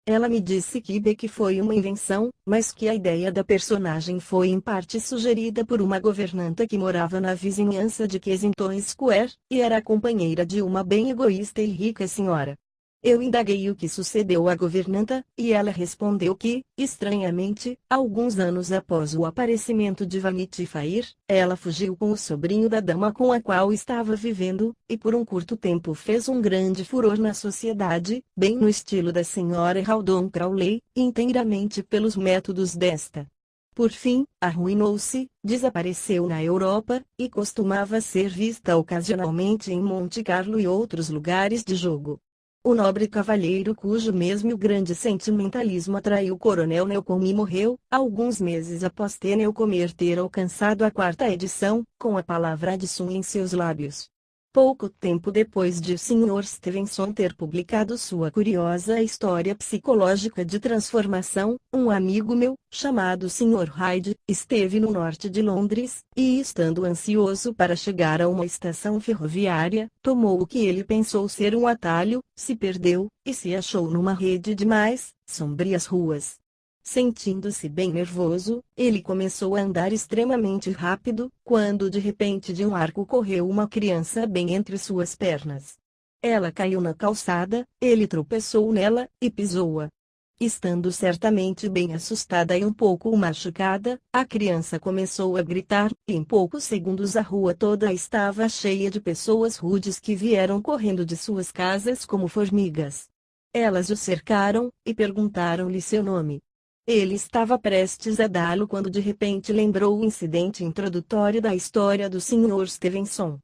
Ela me disse que Becky foi uma invenção, mas que a ideia da personagem foi em parte sugerida por uma governanta que morava na vizinhança de Kensington Square, e era a companheira de uma bem egoísta e rica senhora. Eu indaguei o que sucedeu à governanta, e ela respondeu que, estranhamente, alguns anos após o aparecimento de Vanity Fair, ela fugiu com o sobrinho da dama com a qual estava vivendo, e por um curto tempo fez um grande furor na sociedade, bem no estilo da senhora Haldon Crawley, inteiramente pelos métodos desta. Por fim, arruinou-se, desapareceu na Europa, e costumava ser vista ocasionalmente em Monte Carlo e outros lugares de jogo. O nobre cavalheiro cujo mesmo grande sentimentalismo atraiu o coronel Newcombe morreu, alguns meses após T. Newcombe ter alcançado a 4ª edição, com a palavra Addison em seus lábios. Pouco tempo depois de Sr. Stevenson ter publicado sua curiosa história psicológica de transformação, um amigo meu, chamado Sr. Hyde, esteve no norte de Londres, e estando ansioso para chegar a uma estação ferroviária, tomou o que ele pensou ser um atalho, se perdeu, e se achou numa rede de mais sombrias ruas. Sentindo-se bem nervoso, ele começou a andar extremamente rápido, quando de repente de um arco correu uma criança bem entre suas pernas. Ela caiu na calçada, ele tropeçou nela, e pisou-a. Estando certamente bem assustada e um pouco machucada, a criança começou a gritar, e em poucos segundos a rua toda estava cheia de pessoas rudes que vieram correndo de suas casas como formigas. Elas o cercaram, e perguntaram-lhe seu nome. Ele estava prestes a dá-lo quando de repente lembrou o incidente introdutório da história do Sr. Stevenson.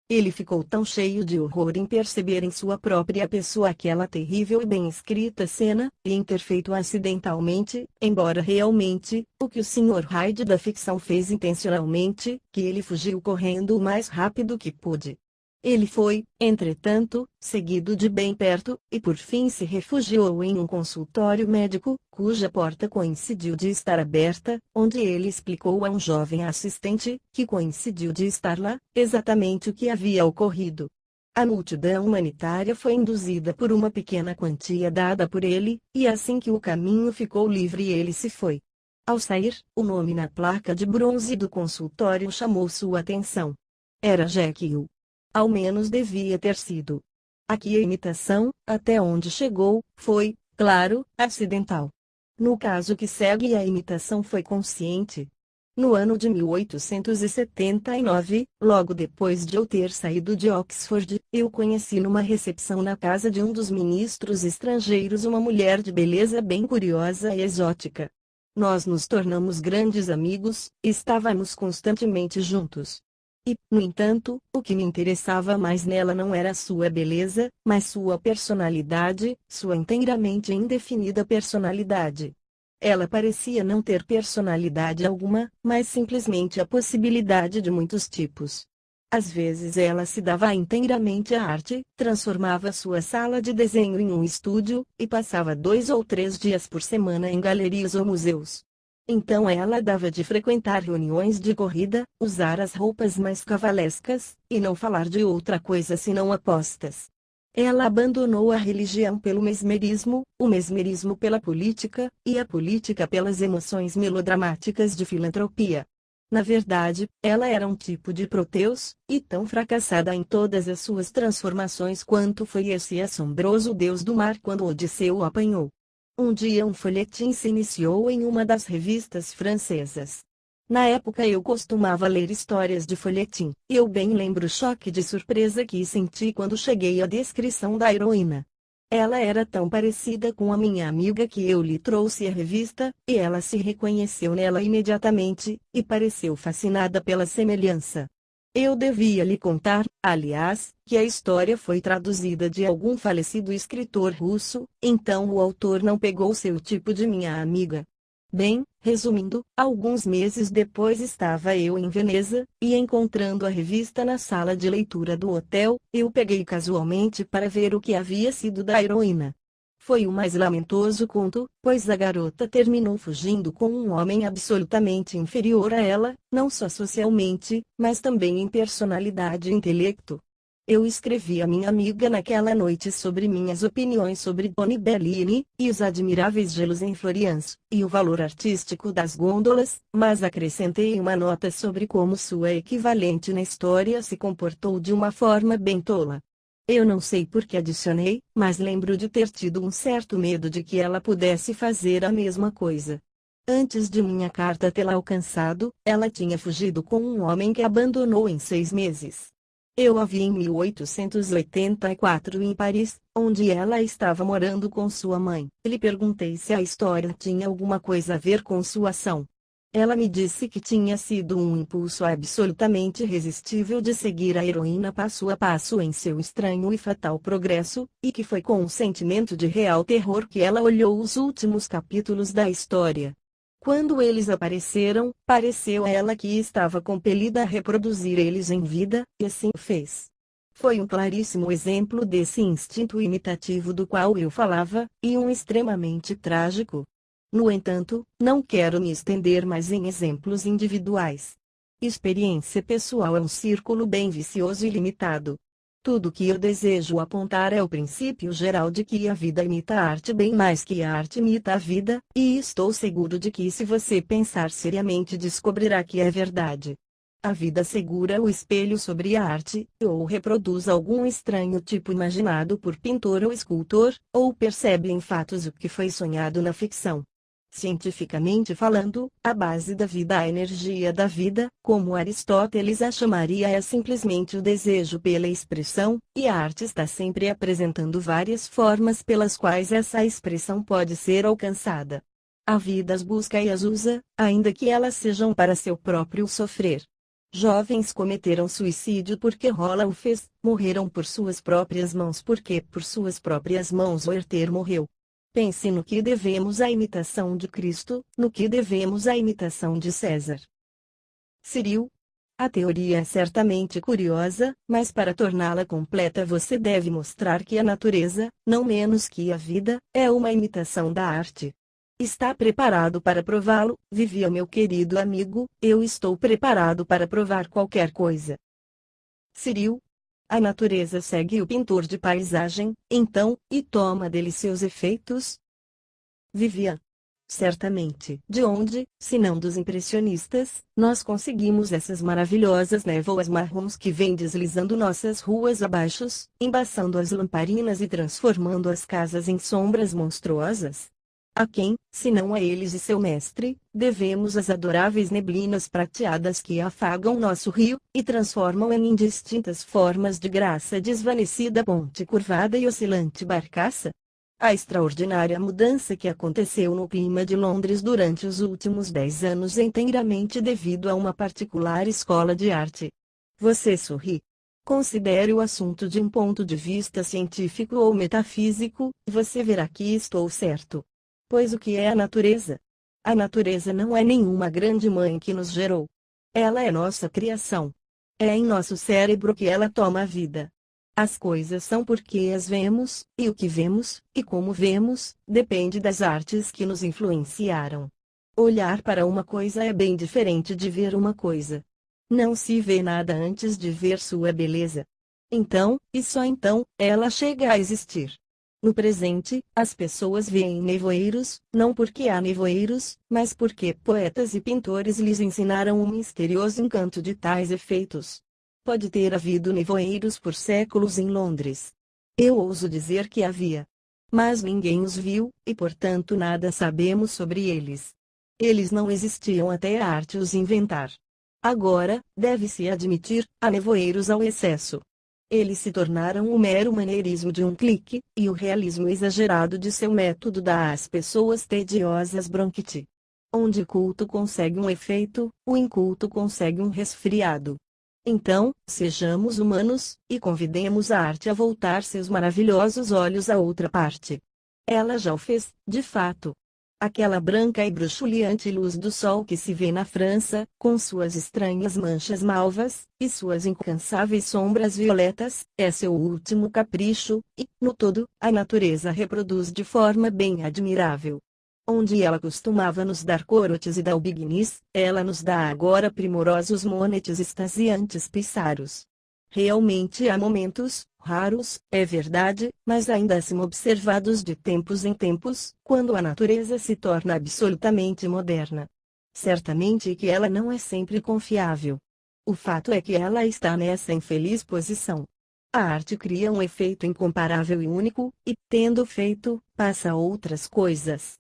Ele ficou tão cheio de horror em perceber em sua própria pessoa aquela terrível e bem escrita cena, e em ter feito acidentalmente, embora realmente, o que o Sr. Hyde da ficção fez intencionalmente, que ele fugiu correndo o mais rápido que pôde. Ele foi, entretanto, seguido de bem perto, e por fim se refugiou em um consultório médico, cuja porta coincidiu de estar aberta, onde ele explicou a um jovem assistente, que coincidiu de estar lá, exatamente o que havia ocorrido. A multidão humanitária foi induzida por uma pequena quantia dada por ele, e assim que o caminho ficou livre ele se foi. Ao sair, o nome na placa de bronze do consultório chamou sua atenção. Era Jack Hill. Ao menos devia ter sido. Aqui a imitação, até onde chegou, foi, claro, acidental. No caso que segue a imitação foi consciente. No ano de 1879, logo depois de eu ter saído de Oxford, eu conheci numa recepção na casa de um dos ministros estrangeiros uma mulher de beleza bem curiosa e exótica. Nós nos tornamos grandes amigos, estávamos constantemente juntos. E, no entanto, o que me interessava mais nela não era sua beleza, mas sua personalidade, sua inteiramente indefinida personalidade. Ela parecia não ter personalidade alguma, mas simplesmente a possibilidade de muitos tipos. Às vezes ela se dava inteiramente à arte, transformava sua sala de desenho em um estúdio, e passava 2 ou 3 dias por semana em galerias ou museus. Então ela dava de frequentar reuniões de corrida, usar as roupas mais cavalescas, e não falar de outra coisa senão apostas. Ela abandonou a religião pelo mesmerismo, o mesmerismo pela política, e a política pelas emoções melodramáticas de filantropia. Na verdade, ela era um tipo de Proteus, e tão fracassada em todas as suas transformações quanto foi esse assombroso deus do mar quando Odisseu o apanhou. Um dia um folhetim se iniciou em uma das revistas francesas. Na época eu costumava ler histórias de folhetim, e eu bem lembro o choque de surpresa que senti quando cheguei à descrição da heroína. Ela era tão parecida com a minha amiga que eu lhe trouxe a revista, e ela se reconheceu nela imediatamente, e pareceu fascinada pela semelhança. Eu devia lhe contar, aliás, que a história foi traduzida de algum falecido escritor russo, então o autor não pegou seu tipo de minha amiga. Bem, resumindo, alguns meses depois estava eu em Veneza, e encontrando a revista na sala de leitura do hotel, eu peguei casualmente para ver o que havia sido da heroína. Foi o mais lamentoso conto, pois a garota terminou fugindo com um homem absolutamente inferior a ela, não só socialmente, mas também em personalidade e intelecto. Eu escrevi a minha amiga naquela noite sobre minhas opiniões sobre Tony Bellini, e os admiráveis gelos em Floriança, e o valor artístico das gôndolas, mas acrescentei uma nota sobre como sua equivalente na história se comportou de uma forma bem tola. Eu não sei por que adicionei, mas lembro de ter tido um certo medo de que ela pudesse fazer a mesma coisa. Antes de minha carta tê-la alcançado, ela tinha fugido com um homem que abandonou em 6 meses. Eu a vi em 1884 em Paris, onde ela estava morando com sua mãe. Lhe perguntei se a história tinha alguma coisa a ver com sua ação. Ela me disse que tinha sido um impulso absolutamente irresistível de seguir a heroína passo a passo em seu estranho e fatal progresso, e que foi com um sentimento de real terror que ela olhou os últimos capítulos da história. Quando eles apareceram, pareceu a ela que estava compelida a reproduzir eles em vida, e assim o fez. Foi um claríssimo exemplo desse instinto imitativo do qual eu falava, e um extremamente trágico. No entanto, não quero me estender mais em exemplos individuais. Experiência pessoal é um círculo bem vicioso e limitado. Tudo que eu desejo apontar é o princípio geral de que a vida imita a arte bem mais que a arte imita a vida, e estou seguro de que se você pensar seriamente descobrirá que é verdade. A vida segura o espelho sobre a arte, ou reproduz algum estranho tipo imaginado por pintor ou escultor, ou percebe em fatos o que foi sonhado na ficção. Cientificamente falando, a base da vida, a energia da vida, como Aristóteles a chamaria, é simplesmente o desejo pela expressão, e a arte está sempre apresentando várias formas pelas quais essa expressão pode ser alcançada. A vida as busca e as usa, ainda que elas sejam para seu próprio sofrer. Jovens cometeram suicídio porque Rolla o fez, morreram por suas próprias mãos porque por suas próprias mãos Werther morreu. Pense no que devemos à imitação de Cristo, no que devemos à imitação de César. Ciril. A teoria é certamente curiosa, mas para torná-la completa você deve mostrar que a natureza, não menos que a vida, é uma imitação da arte. Está preparado para prová-lo, Vivian, meu querido amigo? Eu estou preparado para provar qualquer coisa. Ciril. A natureza segue o pintor de paisagem, então, e toma dele seus efeitos? Vivian. Certamente. De onde, se não dos impressionistas, nós conseguimos essas maravilhosas névoas marrons que vêm deslizando nossas ruas abaixo, embaçando as lamparinas e transformando as casas em sombras monstruosas? A quem, se não a eles e seu mestre, devemos as adoráveis neblinas prateadas que afagam nosso rio, e transformam em indistintas formas de graça desvanecida ponte curvada e oscilante barcaça? A extraordinária mudança que aconteceu no clima de Londres durante os últimos 10 anos é inteiramente devido a uma particular escola de arte. Você sorri. Considere o assunto de um ponto de vista científico ou metafísico, você verá que estou certo. Pois o que é a natureza? A natureza não é nenhuma grande mãe que nos gerou. Ela é nossa criação. É em nosso cérebro que ela toma vida. As coisas são porque as vemos, e o que vemos, e como vemos, depende das artes que nos influenciaram. Olhar para uma coisa é bem diferente de ver uma coisa. Não se vê nada antes de ver sua beleza. Então, e só então, ela chega a existir. No presente, as pessoas veem nevoeiros, não porque há nevoeiros, mas porque poetas e pintores lhes ensinaram o misterioso encanto de tais efeitos. Pode ter havido nevoeiros por séculos em Londres. Eu ouso dizer que havia. Mas ninguém os viu, e portanto nada sabemos sobre eles. Eles não existiam até a arte os inventar. Agora, deve-se admitir, há nevoeiros ao excesso. Eles se tornaram o mero maneirismo de um clique, e o realismo exagerado de seu método dá às pessoas tediosas bronquite. Onde o culto consegue um efeito, o inculto consegue um resfriado. Então, sejamos humanos, e convidemos a arte a voltar seus maravilhosos olhos à outra parte. Ela já o fez, de fato. Aquela branca e bruxuleante luz do sol que se vê na França, com suas estranhas manchas malvas, e suas incansáveis sombras violetas, é seu último capricho, e, no todo, a natureza reproduz de forma bem admirável. Onde ela costumava nos dar corotes e dalbignis, ela nos dá agora primorosos monetes extasiantes pissaros. Realmente há momentos, raros, é verdade, mas ainda assim observados de tempos em tempos, quando a natureza se torna absolutamente moderna. Certamente que ela não é sempre confiável. O fato é que ela está nessa infeliz posição. A arte cria um efeito incomparável e único, e, tendo feito, passa a outras coisas.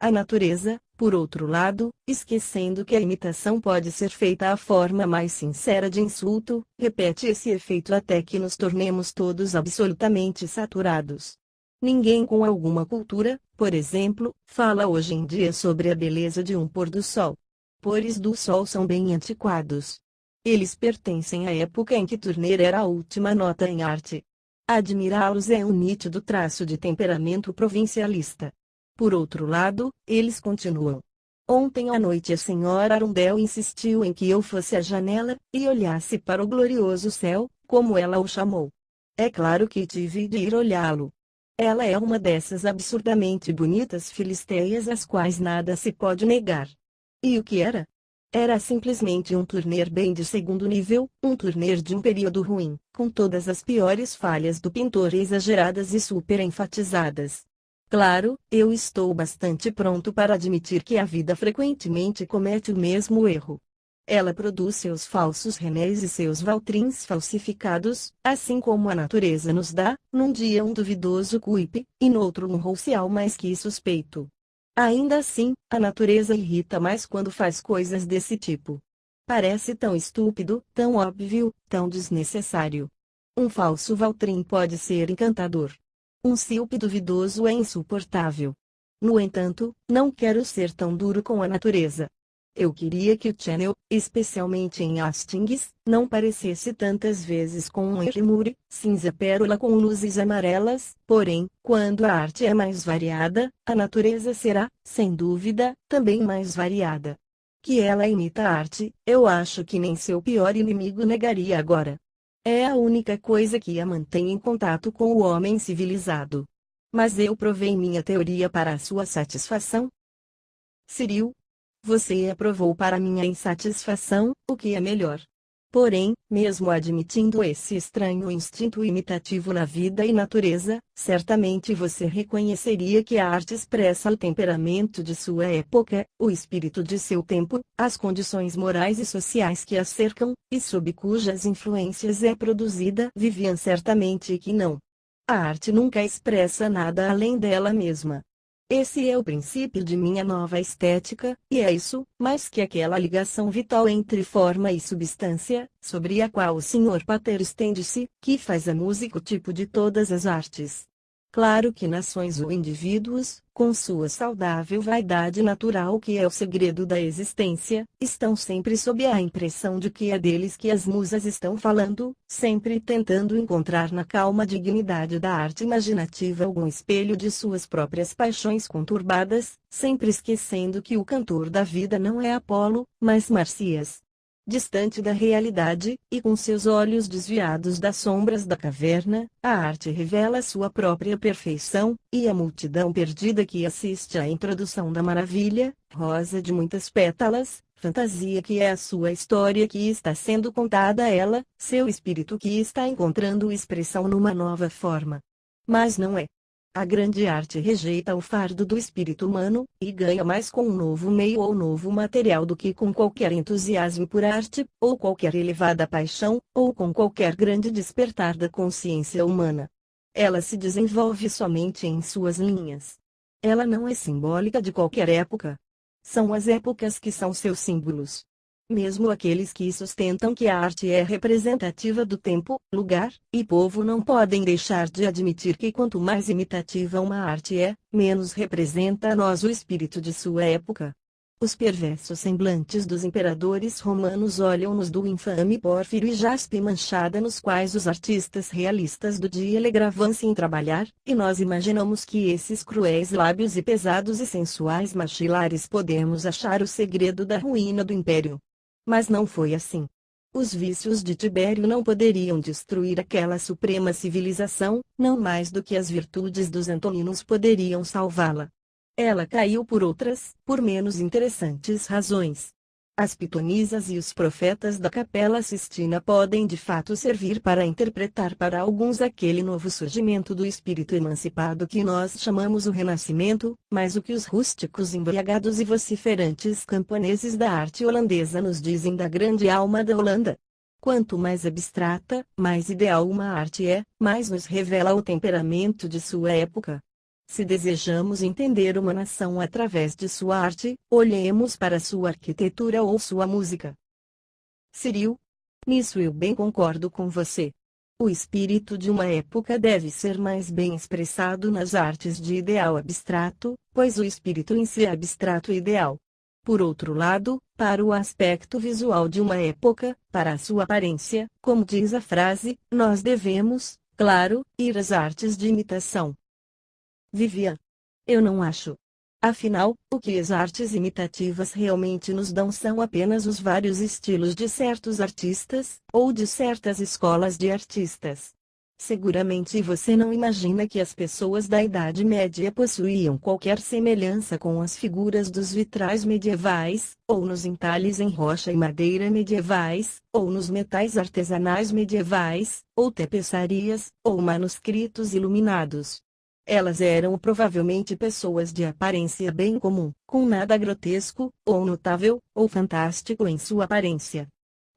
A natureza, por outro lado, esquecendo que a imitação pode ser feita à forma mais sincera de insulto, repete esse efeito até que nos tornemos todos absolutamente saturados. Ninguém com alguma cultura, por exemplo, fala hoje em dia sobre a beleza de um pôr do sol. Pôres do sol são bem antiquados. Eles pertencem à época em que Turner era a última nota em arte. Admirá-los é um nítido traço de temperamento provincialista. Por outro lado, eles continuam. Ontem à noite a senhora Arundel insistiu em que eu fosse à janela, e olhasse para o glorioso céu, como ela o chamou. É claro que tive de ir olhá-lo. Ela é uma dessas absurdamente bonitas filisteias às quais nada se pode negar. E o que era? Era simplesmente um Turner bem de segundo nível, um Turner de um período ruim, com todas as piores falhas do pintor exageradas e super enfatizadas. Claro, eu estou bastante pronto para admitir que a vida frequentemente comete o mesmo erro. Ela produz seus falsos Renés e seus Valtrins falsificados, assim como a natureza nos dá, num dia um duvidoso Cuipe, e noutro um Roussial mais que suspeito. Ainda assim, a natureza irrita mais quando faz coisas desse tipo. Parece tão estúpido, tão óbvio, tão desnecessário. Um falso Valtrin pode ser encantador. Um sílpe duvidoso é insuportável. No entanto, não quero ser tão duro com a natureza. Eu queria que o Channel, especialmente em Hastings, não parecesse tantas vezes com um Henry Moore, cinza pérola com luzes amarelas, porém, quando a arte é mais variada, a natureza será, sem dúvida, também mais variada. Que ela imita a arte, eu acho que nem seu pior inimigo negaria agora. É a única coisa que a mantém em contato com o homem civilizado. Mas eu provei minha teoria para a sua satisfação? Cyril, você aprovou para minha insatisfação, o que é melhor. Porém, mesmo admitindo esse estranho instinto imitativo na vida e natureza, certamente você reconheceria que a arte expressa o temperamento de sua época, o espírito de seu tempo, as condições morais e sociais que a cercam, e sob cujas influências é produzida. Vivian certamente que não. A arte nunca expressa nada além dela mesma. Esse é o princípio de minha nova estética, e é isso, mais que aquela ligação vital entre forma e substância, sobre a qual o Sr. Pater estende-se, que faz a música o tipo de todas as artes. Claro que nações ou indivíduos, com sua saudável vaidade natural que é o segredo da existência, estão sempre sob a impressão de que é deles que as musas estão falando, sempre tentando encontrar na calma dignidade da arte imaginativa algum espelho de suas próprias paixões conturbadas, sempre esquecendo que o cantor da vida não é Apolo, mas Marcias. Distante da realidade, e com seus olhos desviados das sombras da caverna, a arte revela sua própria perfeição, e a multidão perdida que assiste à introdução da maravilha, rosa de muitas pétalas, fantasia que é a sua história que está sendo contada a ela, seu espírito que está encontrando expressão numa nova forma. Mas não é. A grande arte rejeita o fardo do espírito humano, e ganha mais com um novo meio ou novo material do que com qualquer entusiasmo por arte, ou qualquer elevada paixão, ou com qualquer grande despertar da consciência humana. Ela se desenvolve somente em suas linhas. Ela não é simbólica de qualquer época. São as épocas que são seus símbolos. Mesmo aqueles que sustentam que a arte é representativa do tempo, lugar e povo não podem deixar de admitir que quanto mais imitativa uma arte é, menos representa a nós o espírito de sua época. Os perversos semblantes dos imperadores romanos olham-nos do infame pórfiro e jaspe manchada nos quais os artistas realistas do dia alegravam-se em trabalhar, e nós imaginamos que esses cruéis lábios e pesados e sensuais maxilares podemos achar o segredo da ruína do império. Mas não foi assim. Os vícios de Tibério não poderiam destruir aquela suprema civilização, não mais do que as virtudes dos antoninos poderiam salvá-la. Ela caiu por outras, por menos interessantes razões. As pitonisas e os profetas da Capela Sistina podem de fato servir para interpretar para alguns aquele novo surgimento do espírito emancipado que nós chamamos o Renascimento, mas o que os rústicos embriagados e vociferantes camponeses da arte holandesa nos dizem da grande alma da Holanda? Quanto mais abstrata, mais ideal uma arte é, mais nos revela o temperamento de sua época. Se desejamos entender uma nação através de sua arte, olhemos para sua arquitetura ou sua música. Cyril? Nisso eu bem concordo com você. O espírito de uma época deve ser mais bem expressado nas artes de ideal abstrato, pois o espírito em si é abstrato e ideal. Por outro lado, para o aspecto visual de uma época, para a sua aparência, como diz a frase, nós devemos, claro, ir às artes de imitação. Vivian. Eu não acho. Afinal, o que as artes imitativas realmente nos dão são apenas os vários estilos de certos artistas, ou de certas escolas de artistas. Seguramente você não imagina que as pessoas da Idade Média possuíam qualquer semelhança com as figuras dos vitrais medievais, ou nos entalhes em rocha e madeira medievais, ou nos metais artesanais medievais, ou tapeçarias, ou manuscritos iluminados. Elas eram provavelmente pessoas de aparência bem comum, com nada grotesco, ou notável, ou fantástico em sua aparência.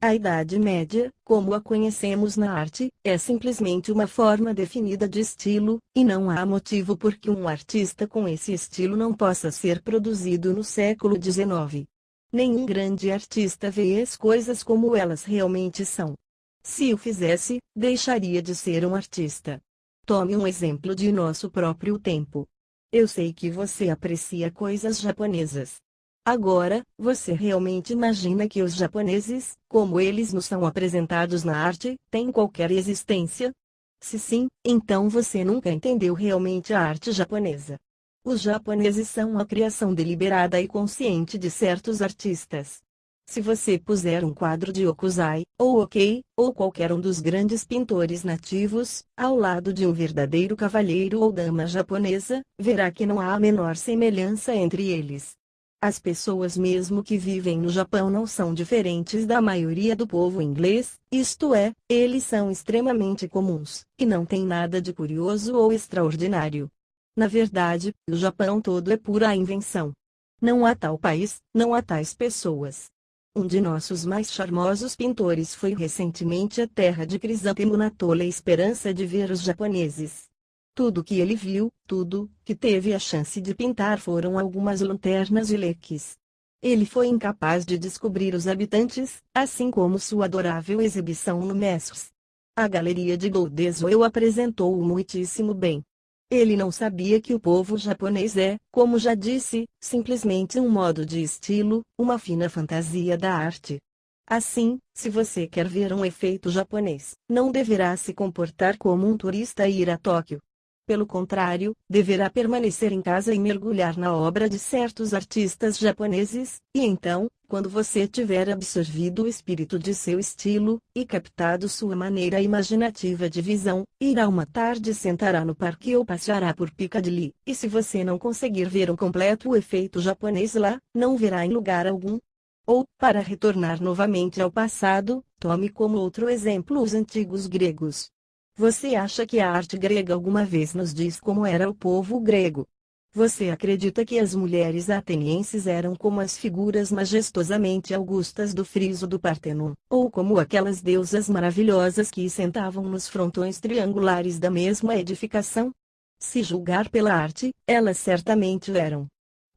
A Idade Média, como a conhecemos na arte, é simplesmente uma forma definida de estilo, e não há motivo por que um artista com esse estilo não possa ser produzido no século XIX. Nenhum grande artista vê as coisas como elas realmente são. Se o fizesse, deixaria de ser um artista. Tome um exemplo de nosso próprio tempo. Eu sei que você aprecia coisas japonesas. Agora, você realmente imagina que os japoneses, como eles nos são apresentados na arte, têm qualquer existência? Se sim, então você nunca entendeu realmente a arte japonesa. Os japoneses são a criação deliberada e consciente de certos artistas. Se você puser um quadro de Hokusai, ou Okei, ou qualquer um dos grandes pintores nativos, ao lado de um verdadeiro cavalheiro ou dama japonesa, verá que não há a menor semelhança entre eles. As pessoas mesmo que vivem no Japão não são diferentes da maioria do povo inglês, isto é, eles são extremamente comuns, e não têm nada de curioso ou extraordinário. Na verdade, o Japão todo é pura invenção. Não há tal país, não há tais pessoas. Um de nossos mais charmosos pintores foi recentemente à terra de Crisântemo na tola esperança de ver os japoneses. Tudo que ele viu, tudo que teve a chance de pintar foram algumas lanternas e leques. Ele foi incapaz de descobrir os habitantes, assim como sua adorável exibição no Mestres. A galeria de Goldeswell apresentou-o muitíssimo bem. Ele não sabia que o povo japonês é, como já disse, simplesmente um modo de estilo, uma fina fantasia da arte. Assim, se você quer ver um efeito japonês, não deverá se comportar como um turista e ir a Tóquio. Pelo contrário, deverá permanecer em casa e mergulhar na obra de certos artistas japoneses, e então, quando você tiver absorvido o espírito de seu estilo, e captado sua maneira imaginativa de visão, irá uma tarde e sentará no parque ou passeará por Piccadilly, e se você não conseguir ver um completo efeito japonês lá, não verá em lugar algum. Ou, para retornar novamente ao passado, tome como outro exemplo os antigos gregos. Você acha que a arte grega alguma vez nos diz como era o povo grego? Você acredita que as mulheres atenienses eram como as figuras majestosamente augustas do friso do Partenon, ou como aquelas deusas maravilhosas que sentavam nos frontões triangulares da mesma edificação? Se julgar pela arte, elas certamente eram.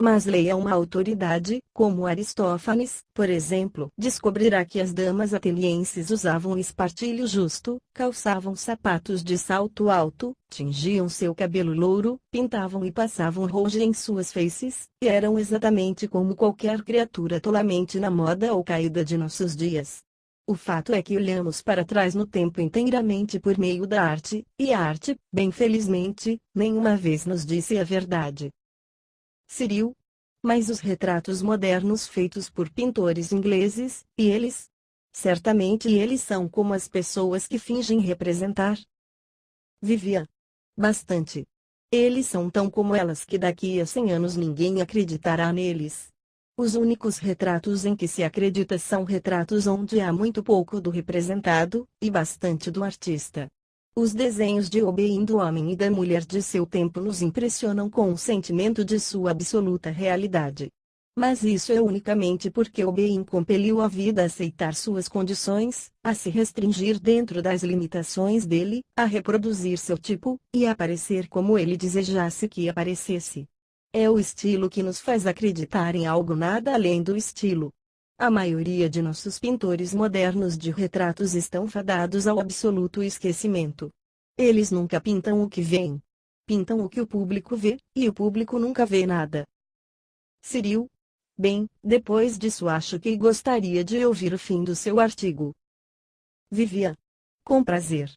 Mas leia uma autoridade, como Aristófanes, por exemplo, descobrirá que as damas atenienses usavam espartilho justo, calçavam sapatos de salto alto, tingiam seu cabelo louro, pintavam e passavam rouge em suas faces, e eram exatamente como qualquer criatura tolamente na moda ou caída de nossos dias. O fato é que olhamos para trás no tempo inteiramente por meio da arte, e a arte, bem felizmente, nenhuma vez nos disse a verdade. Cyril. Mas os retratos modernos feitos por pintores ingleses, e eles? Certamente eles são como as pessoas que fingem representar. Vivian. Bastante. Eles são tão como elas que daqui a 100 anos ninguém acreditará neles. Os únicos retratos em que se acredita são retratos onde há muito pouco do representado, e bastante do artista. Os desenhos de Obein do homem e da mulher de seu tempo nos impressionam com o sentimento de sua absoluta realidade. Mas isso é unicamente porque Obein compeliu a vida a aceitar suas condições, a se restringir dentro das limitações dele, a reproduzir seu tipo, e a aparecer como ele desejasse que aparecesse. É o estilo que nos faz acreditar em algo nada além do estilo. A maioria de nossos pintores modernos de retratos estão fadados ao absoluto esquecimento. Eles nunca pintam o que veem. Pintam o que o público vê, e o público nunca vê nada. Cyril. Bem, depois disso acho que gostaria de ouvir o fim do seu artigo. Vivian. Com prazer.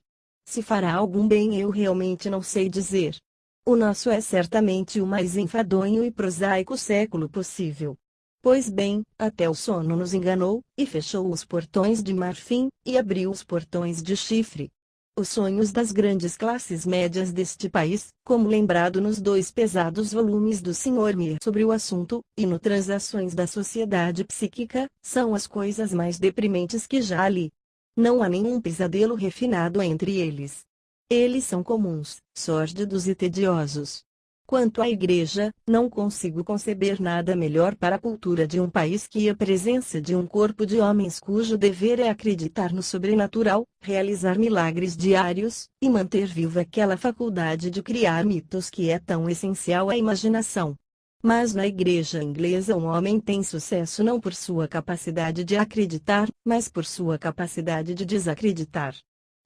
Se fará algum bem eu realmente não sei dizer. O nosso é certamente o mais enfadonho e prosaico século possível. Pois bem, até o sono nos enganou, e fechou os portões de marfim, e abriu os portões de chifre. Os sonhos das grandes classes médias deste país, como lembrado nos 2 pesados volumes do Sr. Mir sobre o assunto, e no Transações da Sociedade Psíquica, são as coisas mais deprimentes que já li. Não há nenhum pesadelo refinado entre eles. Eles são comuns, sórdidos e tediosos. Quanto à Igreja, não consigo conceber nada melhor para a cultura de um país que a presença de um corpo de homens cujo dever é acreditar no sobrenatural, realizar milagres diários, e manter viva aquela faculdade de criar mitos que é tão essencial à imaginação. Mas na Igreja inglesa um homem tem sucesso não por sua capacidade de acreditar, mas por sua capacidade de desacreditar.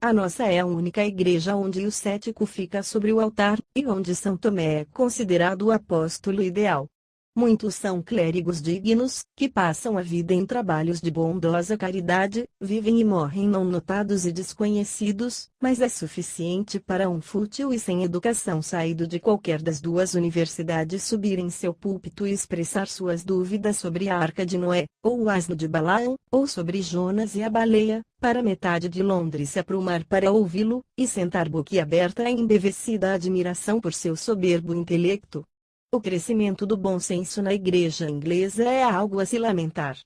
A nossa é a única igreja onde o cético fica sobre o altar, e onde São Tomé é considerado o apóstolo ideal. Muitos são clérigos dignos, que passam a vida em trabalhos de bondosa caridade, vivem e morrem não notados e desconhecidos, mas é suficiente para um fútil e sem educação saído de qualquer das 2 universidades subir em seu púlpito e expressar suas dúvidas sobre a Arca de Noé, ou o asno de Balaão, ou sobre Jonas e a baleia, para metade de Londres se aprumar para ouvi-lo, e sentar boquiaberta em embevecida admiração por seu soberbo intelecto. O crescimento do bom senso na Igreja inglesa é algo a se lamentar.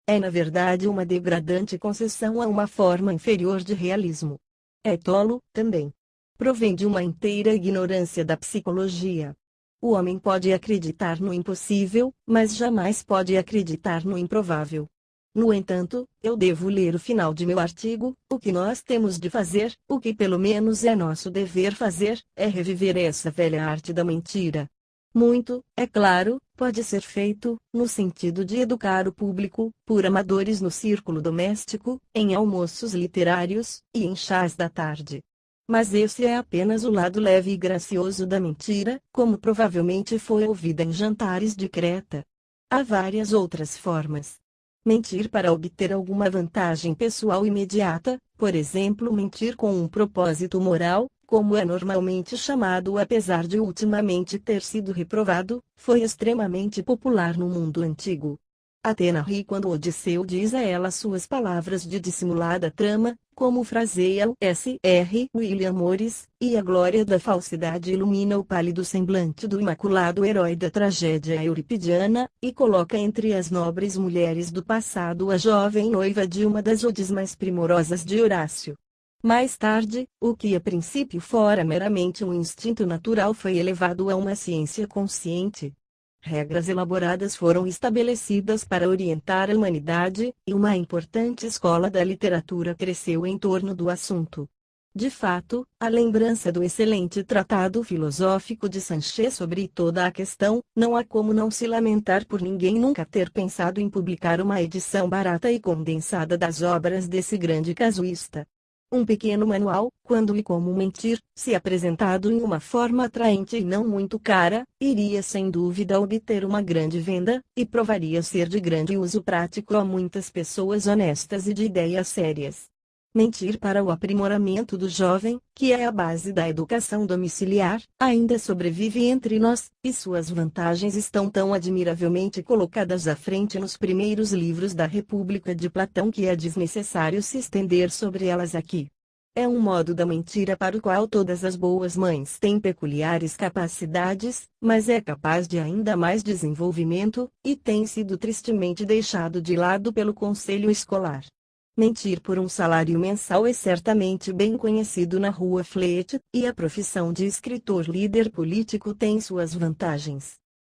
É na verdade uma degradante concessão a uma forma inferior de realismo. É tolo, também. Provém de uma inteira ignorância da psicologia. O homem pode acreditar no impossível, mas jamais pode acreditar no improvável. No entanto, eu devo ler o final de meu artigo. O que nós temos de fazer, o que pelo menos é nosso dever fazer, é reviver essa velha arte da mentira. Muito, é claro, pode ser feito, no sentido de educar o público, por amadores no círculo doméstico, em almoços literários, e em chás da tarde. Mas esse é apenas o lado leve e gracioso da mentira, como provavelmente foi ouvida em jantares de Creta. Há várias outras formas. Mentir para obter alguma vantagem pessoal imediata, por exemplo, mentir com um propósito moral, como é normalmente chamado apesar de ultimamente ter sido reprovado, foi extremamente popular no mundo antigo. Atena ri quando Odisseu diz a ela suas palavras de dissimulada trama, como fraseia o Sr. William Morris, e a glória da falsidade ilumina o pálido semblante do imaculado herói da tragédia euripidiana, e coloca entre as nobres mulheres do passado a jovem noiva de uma das odes mais primorosas de Horácio. Mais tarde, o que a princípio fora meramente um instinto natural foi elevado a uma ciência consciente. Regras elaboradas foram estabelecidas para orientar a humanidade, e uma importante escola da literatura cresceu em torno do assunto. De fato, a lembrança do excelente tratado filosófico de Sanchez sobre toda a questão, não há como não se lamentar por ninguém nunca ter pensado em publicar uma edição barata e condensada das obras desse grande casuísta. Um pequeno manual, quando e como mentir, se apresentado em uma forma atraente e não muito cara, iria sem dúvida obter uma grande venda, e provaria ser de grande uso prático a muitas pessoas honestas e de ideias sérias. Mentir para o aprimoramento do jovem, que é a base da educação domiciliar, ainda sobrevive entre nós, e suas vantagens estão tão admiravelmente colocadas à frente nos primeiros livros da República de Platão que é desnecessário se estender sobre elas aqui. É um modo da mentira para o qual todas as boas mães têm peculiares capacidades, mas é capaz de ainda mais desenvolvimento, e tem sido tristemente deixado de lado pelo conselho escolar. Mentir por um salário mensal é certamente bem conhecido na Rua Fleet, e a profissão de escritor líder político tem suas vantagens.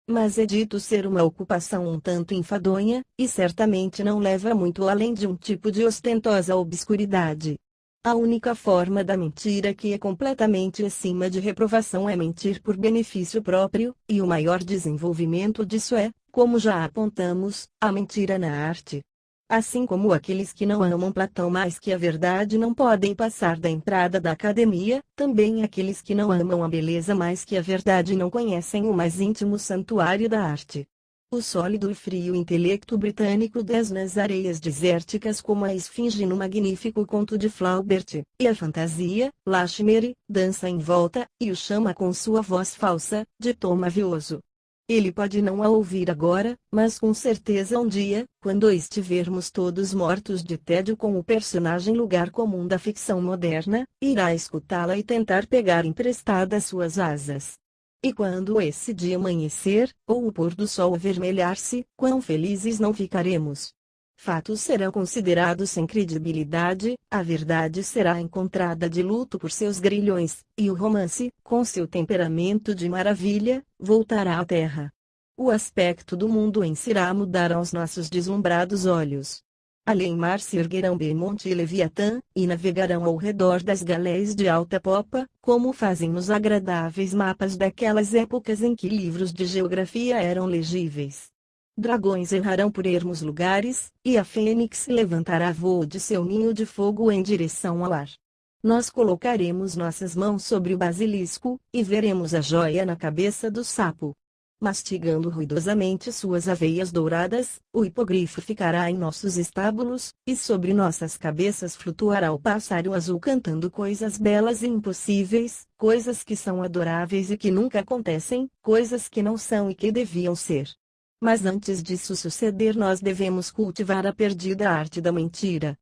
Mas é dito ser uma ocupação um tanto enfadonha, e certamente não leva muito além de um tipo de ostentosa obscuridade. A única forma da mentira que é completamente acima de reprovação é mentir por benefício próprio, e o maior desenvolvimento disso é, como já apontamos, a mentira na arte. Assim como aqueles que não amam Platão mais que a verdade não podem passar da entrada da academia, também aqueles que não amam a beleza mais que a verdade não conhecem o mais íntimo santuário da arte. O sólido e frio intelecto britânico des nas areias desérticas como a esfinge no magnífico conto de Flaubert, e a fantasia, Lachesnais, dança em volta, e o chama com sua voz falsa, de tom mavioso. Ele pode não a ouvir agora, mas com certeza um dia, quando estivermos todos mortos de tédio com o personagem lugar comum da ficção moderna, irá escutá-la e tentar pegar emprestadas suas asas. E quando esse dia amanhecer, ou o pôr do sol avermelhar-se, quão felizes não ficaremos! Fatos serão considerados sem credibilidade, a verdade será encontrada de luto por seus grilhões, e o romance, com seu temperamento de maravilha, voltará à terra. O aspecto do mundo em si irá mudar aos nossos deslumbrados olhos. Além mar se erguerão Belmonte e Leviatã, e navegarão ao redor das galés de alta popa, como fazem nos agradáveis mapas daquelas épocas em que livros de geografia eram legíveis. Dragões errarão por ermos lugares, e a fênix levantará voo de seu ninho de fogo em direção ao ar. Nós colocaremos nossas mãos sobre o basilisco, e veremos a joia na cabeça do sapo. Mastigando ruidosamente suas aveias douradas, o hipogrifo ficará em nossos estábulos, e sobre nossas cabeças flutuará o pássaro azul cantando coisas belas e impossíveis, coisas que são adoráveis e que nunca acontecem, coisas que não são e que deviam ser. Mas antes disso suceder nós devemos cultivar a perdida arte da mentira.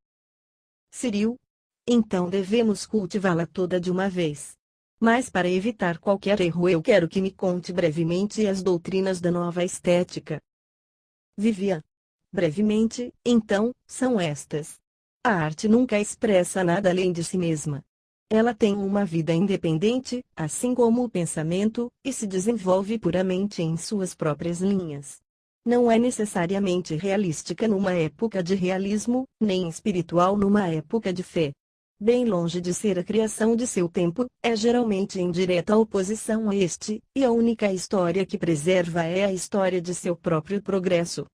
Ciril? Então devemos cultivá-la toda de uma vez. Mas para evitar qualquer erro eu quero que me conte brevemente as doutrinas da nova estética. Vivian. Brevemente, então, são estas. A arte nunca expressa nada além de si mesma. Ela tem uma vida independente, assim como o pensamento, e se desenvolve puramente em suas próprias linhas. Não é necessariamente realística numa época de realismo, nem espiritual numa época de fé. Bem longe de ser a criação de seu tempo, é geralmente em direta oposição a este, e a única história que preserva é a história de seu próprio progresso.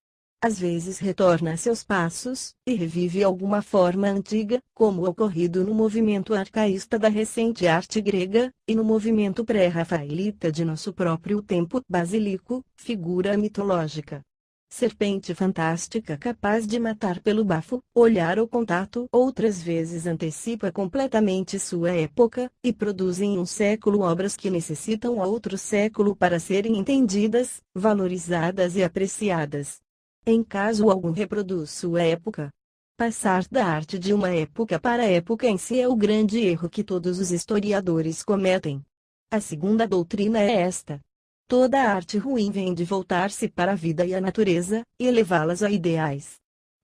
Às vezes retorna a seus passos, e revive alguma forma antiga, como ocorrido no movimento arcaísta da recente arte grega, e no movimento pré-rafaelita de nosso próprio tempo, basílico, figura mitológica. Serpente fantástica capaz de matar pelo bafo, olhar ou contato, outras vezes antecipa completamente sua época, e produz em um século obras que necessitam outro século para serem entendidas, valorizadas e apreciadas. Em caso algum reproduz sua época. Passar da arte de uma época para a época em si é o grande erro que todos os historiadores cometem. A segunda doutrina é esta. Toda arte ruim vem de voltar-se para a vida e a natureza, e elevá-las a ideais.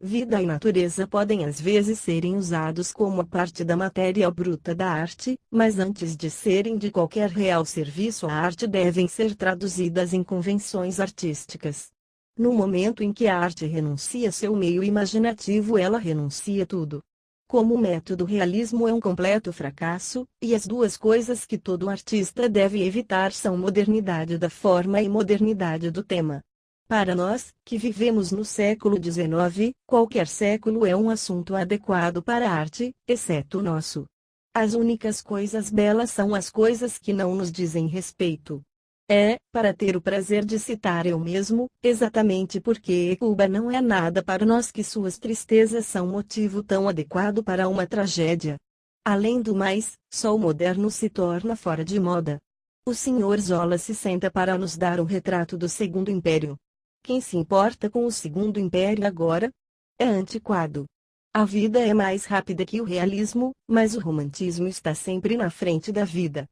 Vida e natureza podem às vezes serem usados como a parte da matéria bruta da arte, mas antes de serem de qualquer real serviço à arte devem ser traduzidas em convenções artísticas. No momento em que a arte renuncia seu meio imaginativo ela renuncia tudo. Como método, o realismo é um completo fracasso, e as duas coisas que todo artista deve evitar são modernidade da forma e modernidade do tema. Para nós, que vivemos no século XIX, qualquer século é um assunto adequado para a arte, exceto o nosso. As únicas coisas belas são as coisas que não nos dizem respeito. É, para ter o prazer de citar eu mesmo, exatamente porque Cuba não é nada para nós que suas tristezas são motivo tão adequado para uma tragédia. Além do mais, só o moderno se torna fora de moda. O Sr. Zola se senta para nos dar um retrato do Segundo Império. Quem se importa com o Segundo Império agora? É antiquado. A vida é mais rápida que o realismo, mas o romantismo está sempre na frente da vida.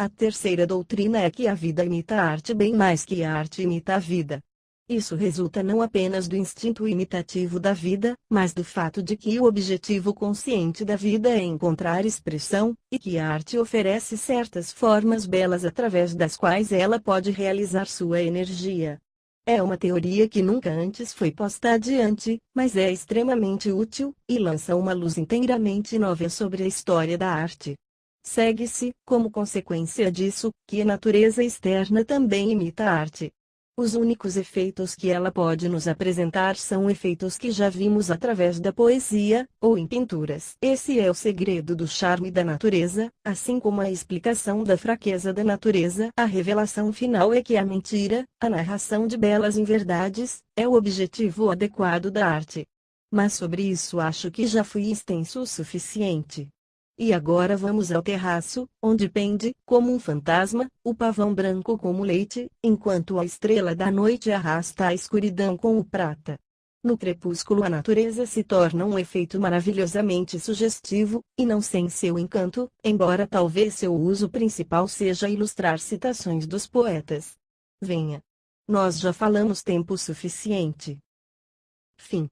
A terceira doutrina é que a vida imita a arte bem mais que a arte imita a vida. Isso resulta não apenas do instinto imitativo da vida, mas do fato de que o objetivo consciente da vida é encontrar expressão, e que a arte oferece certas formas belas através das quais ela pode realizar sua energia. É uma teoria que nunca antes foi posta adiante, mas é extremamente útil, e lança uma luz inteiramente nova sobre a história da arte. Segue-se, como consequência disso, que a natureza externa também imita a arte. Os únicos efeitos que ela pode nos apresentar são efeitos que já vimos através da poesia, ou em pinturas. Esse é o segredo do charme da natureza, assim como a explicação da fraqueza da natureza. A revelação final é que a mentira, a narração de belas inverdades, é o objetivo adequado da arte. Mas sobre isso acho que já fui extenso o suficiente. E agora vamos ao terraço, onde pende, como um fantasma, o pavão branco como leite, enquanto a estrela da noite arrasta a escuridão com o prata. No crepúsculo a natureza se torna um efeito maravilhosamente sugestivo, e não sem seu encanto, embora talvez seu uso principal seja ilustrar citações dos poetas. Venha. Nós já falamos tempo suficiente. Fim.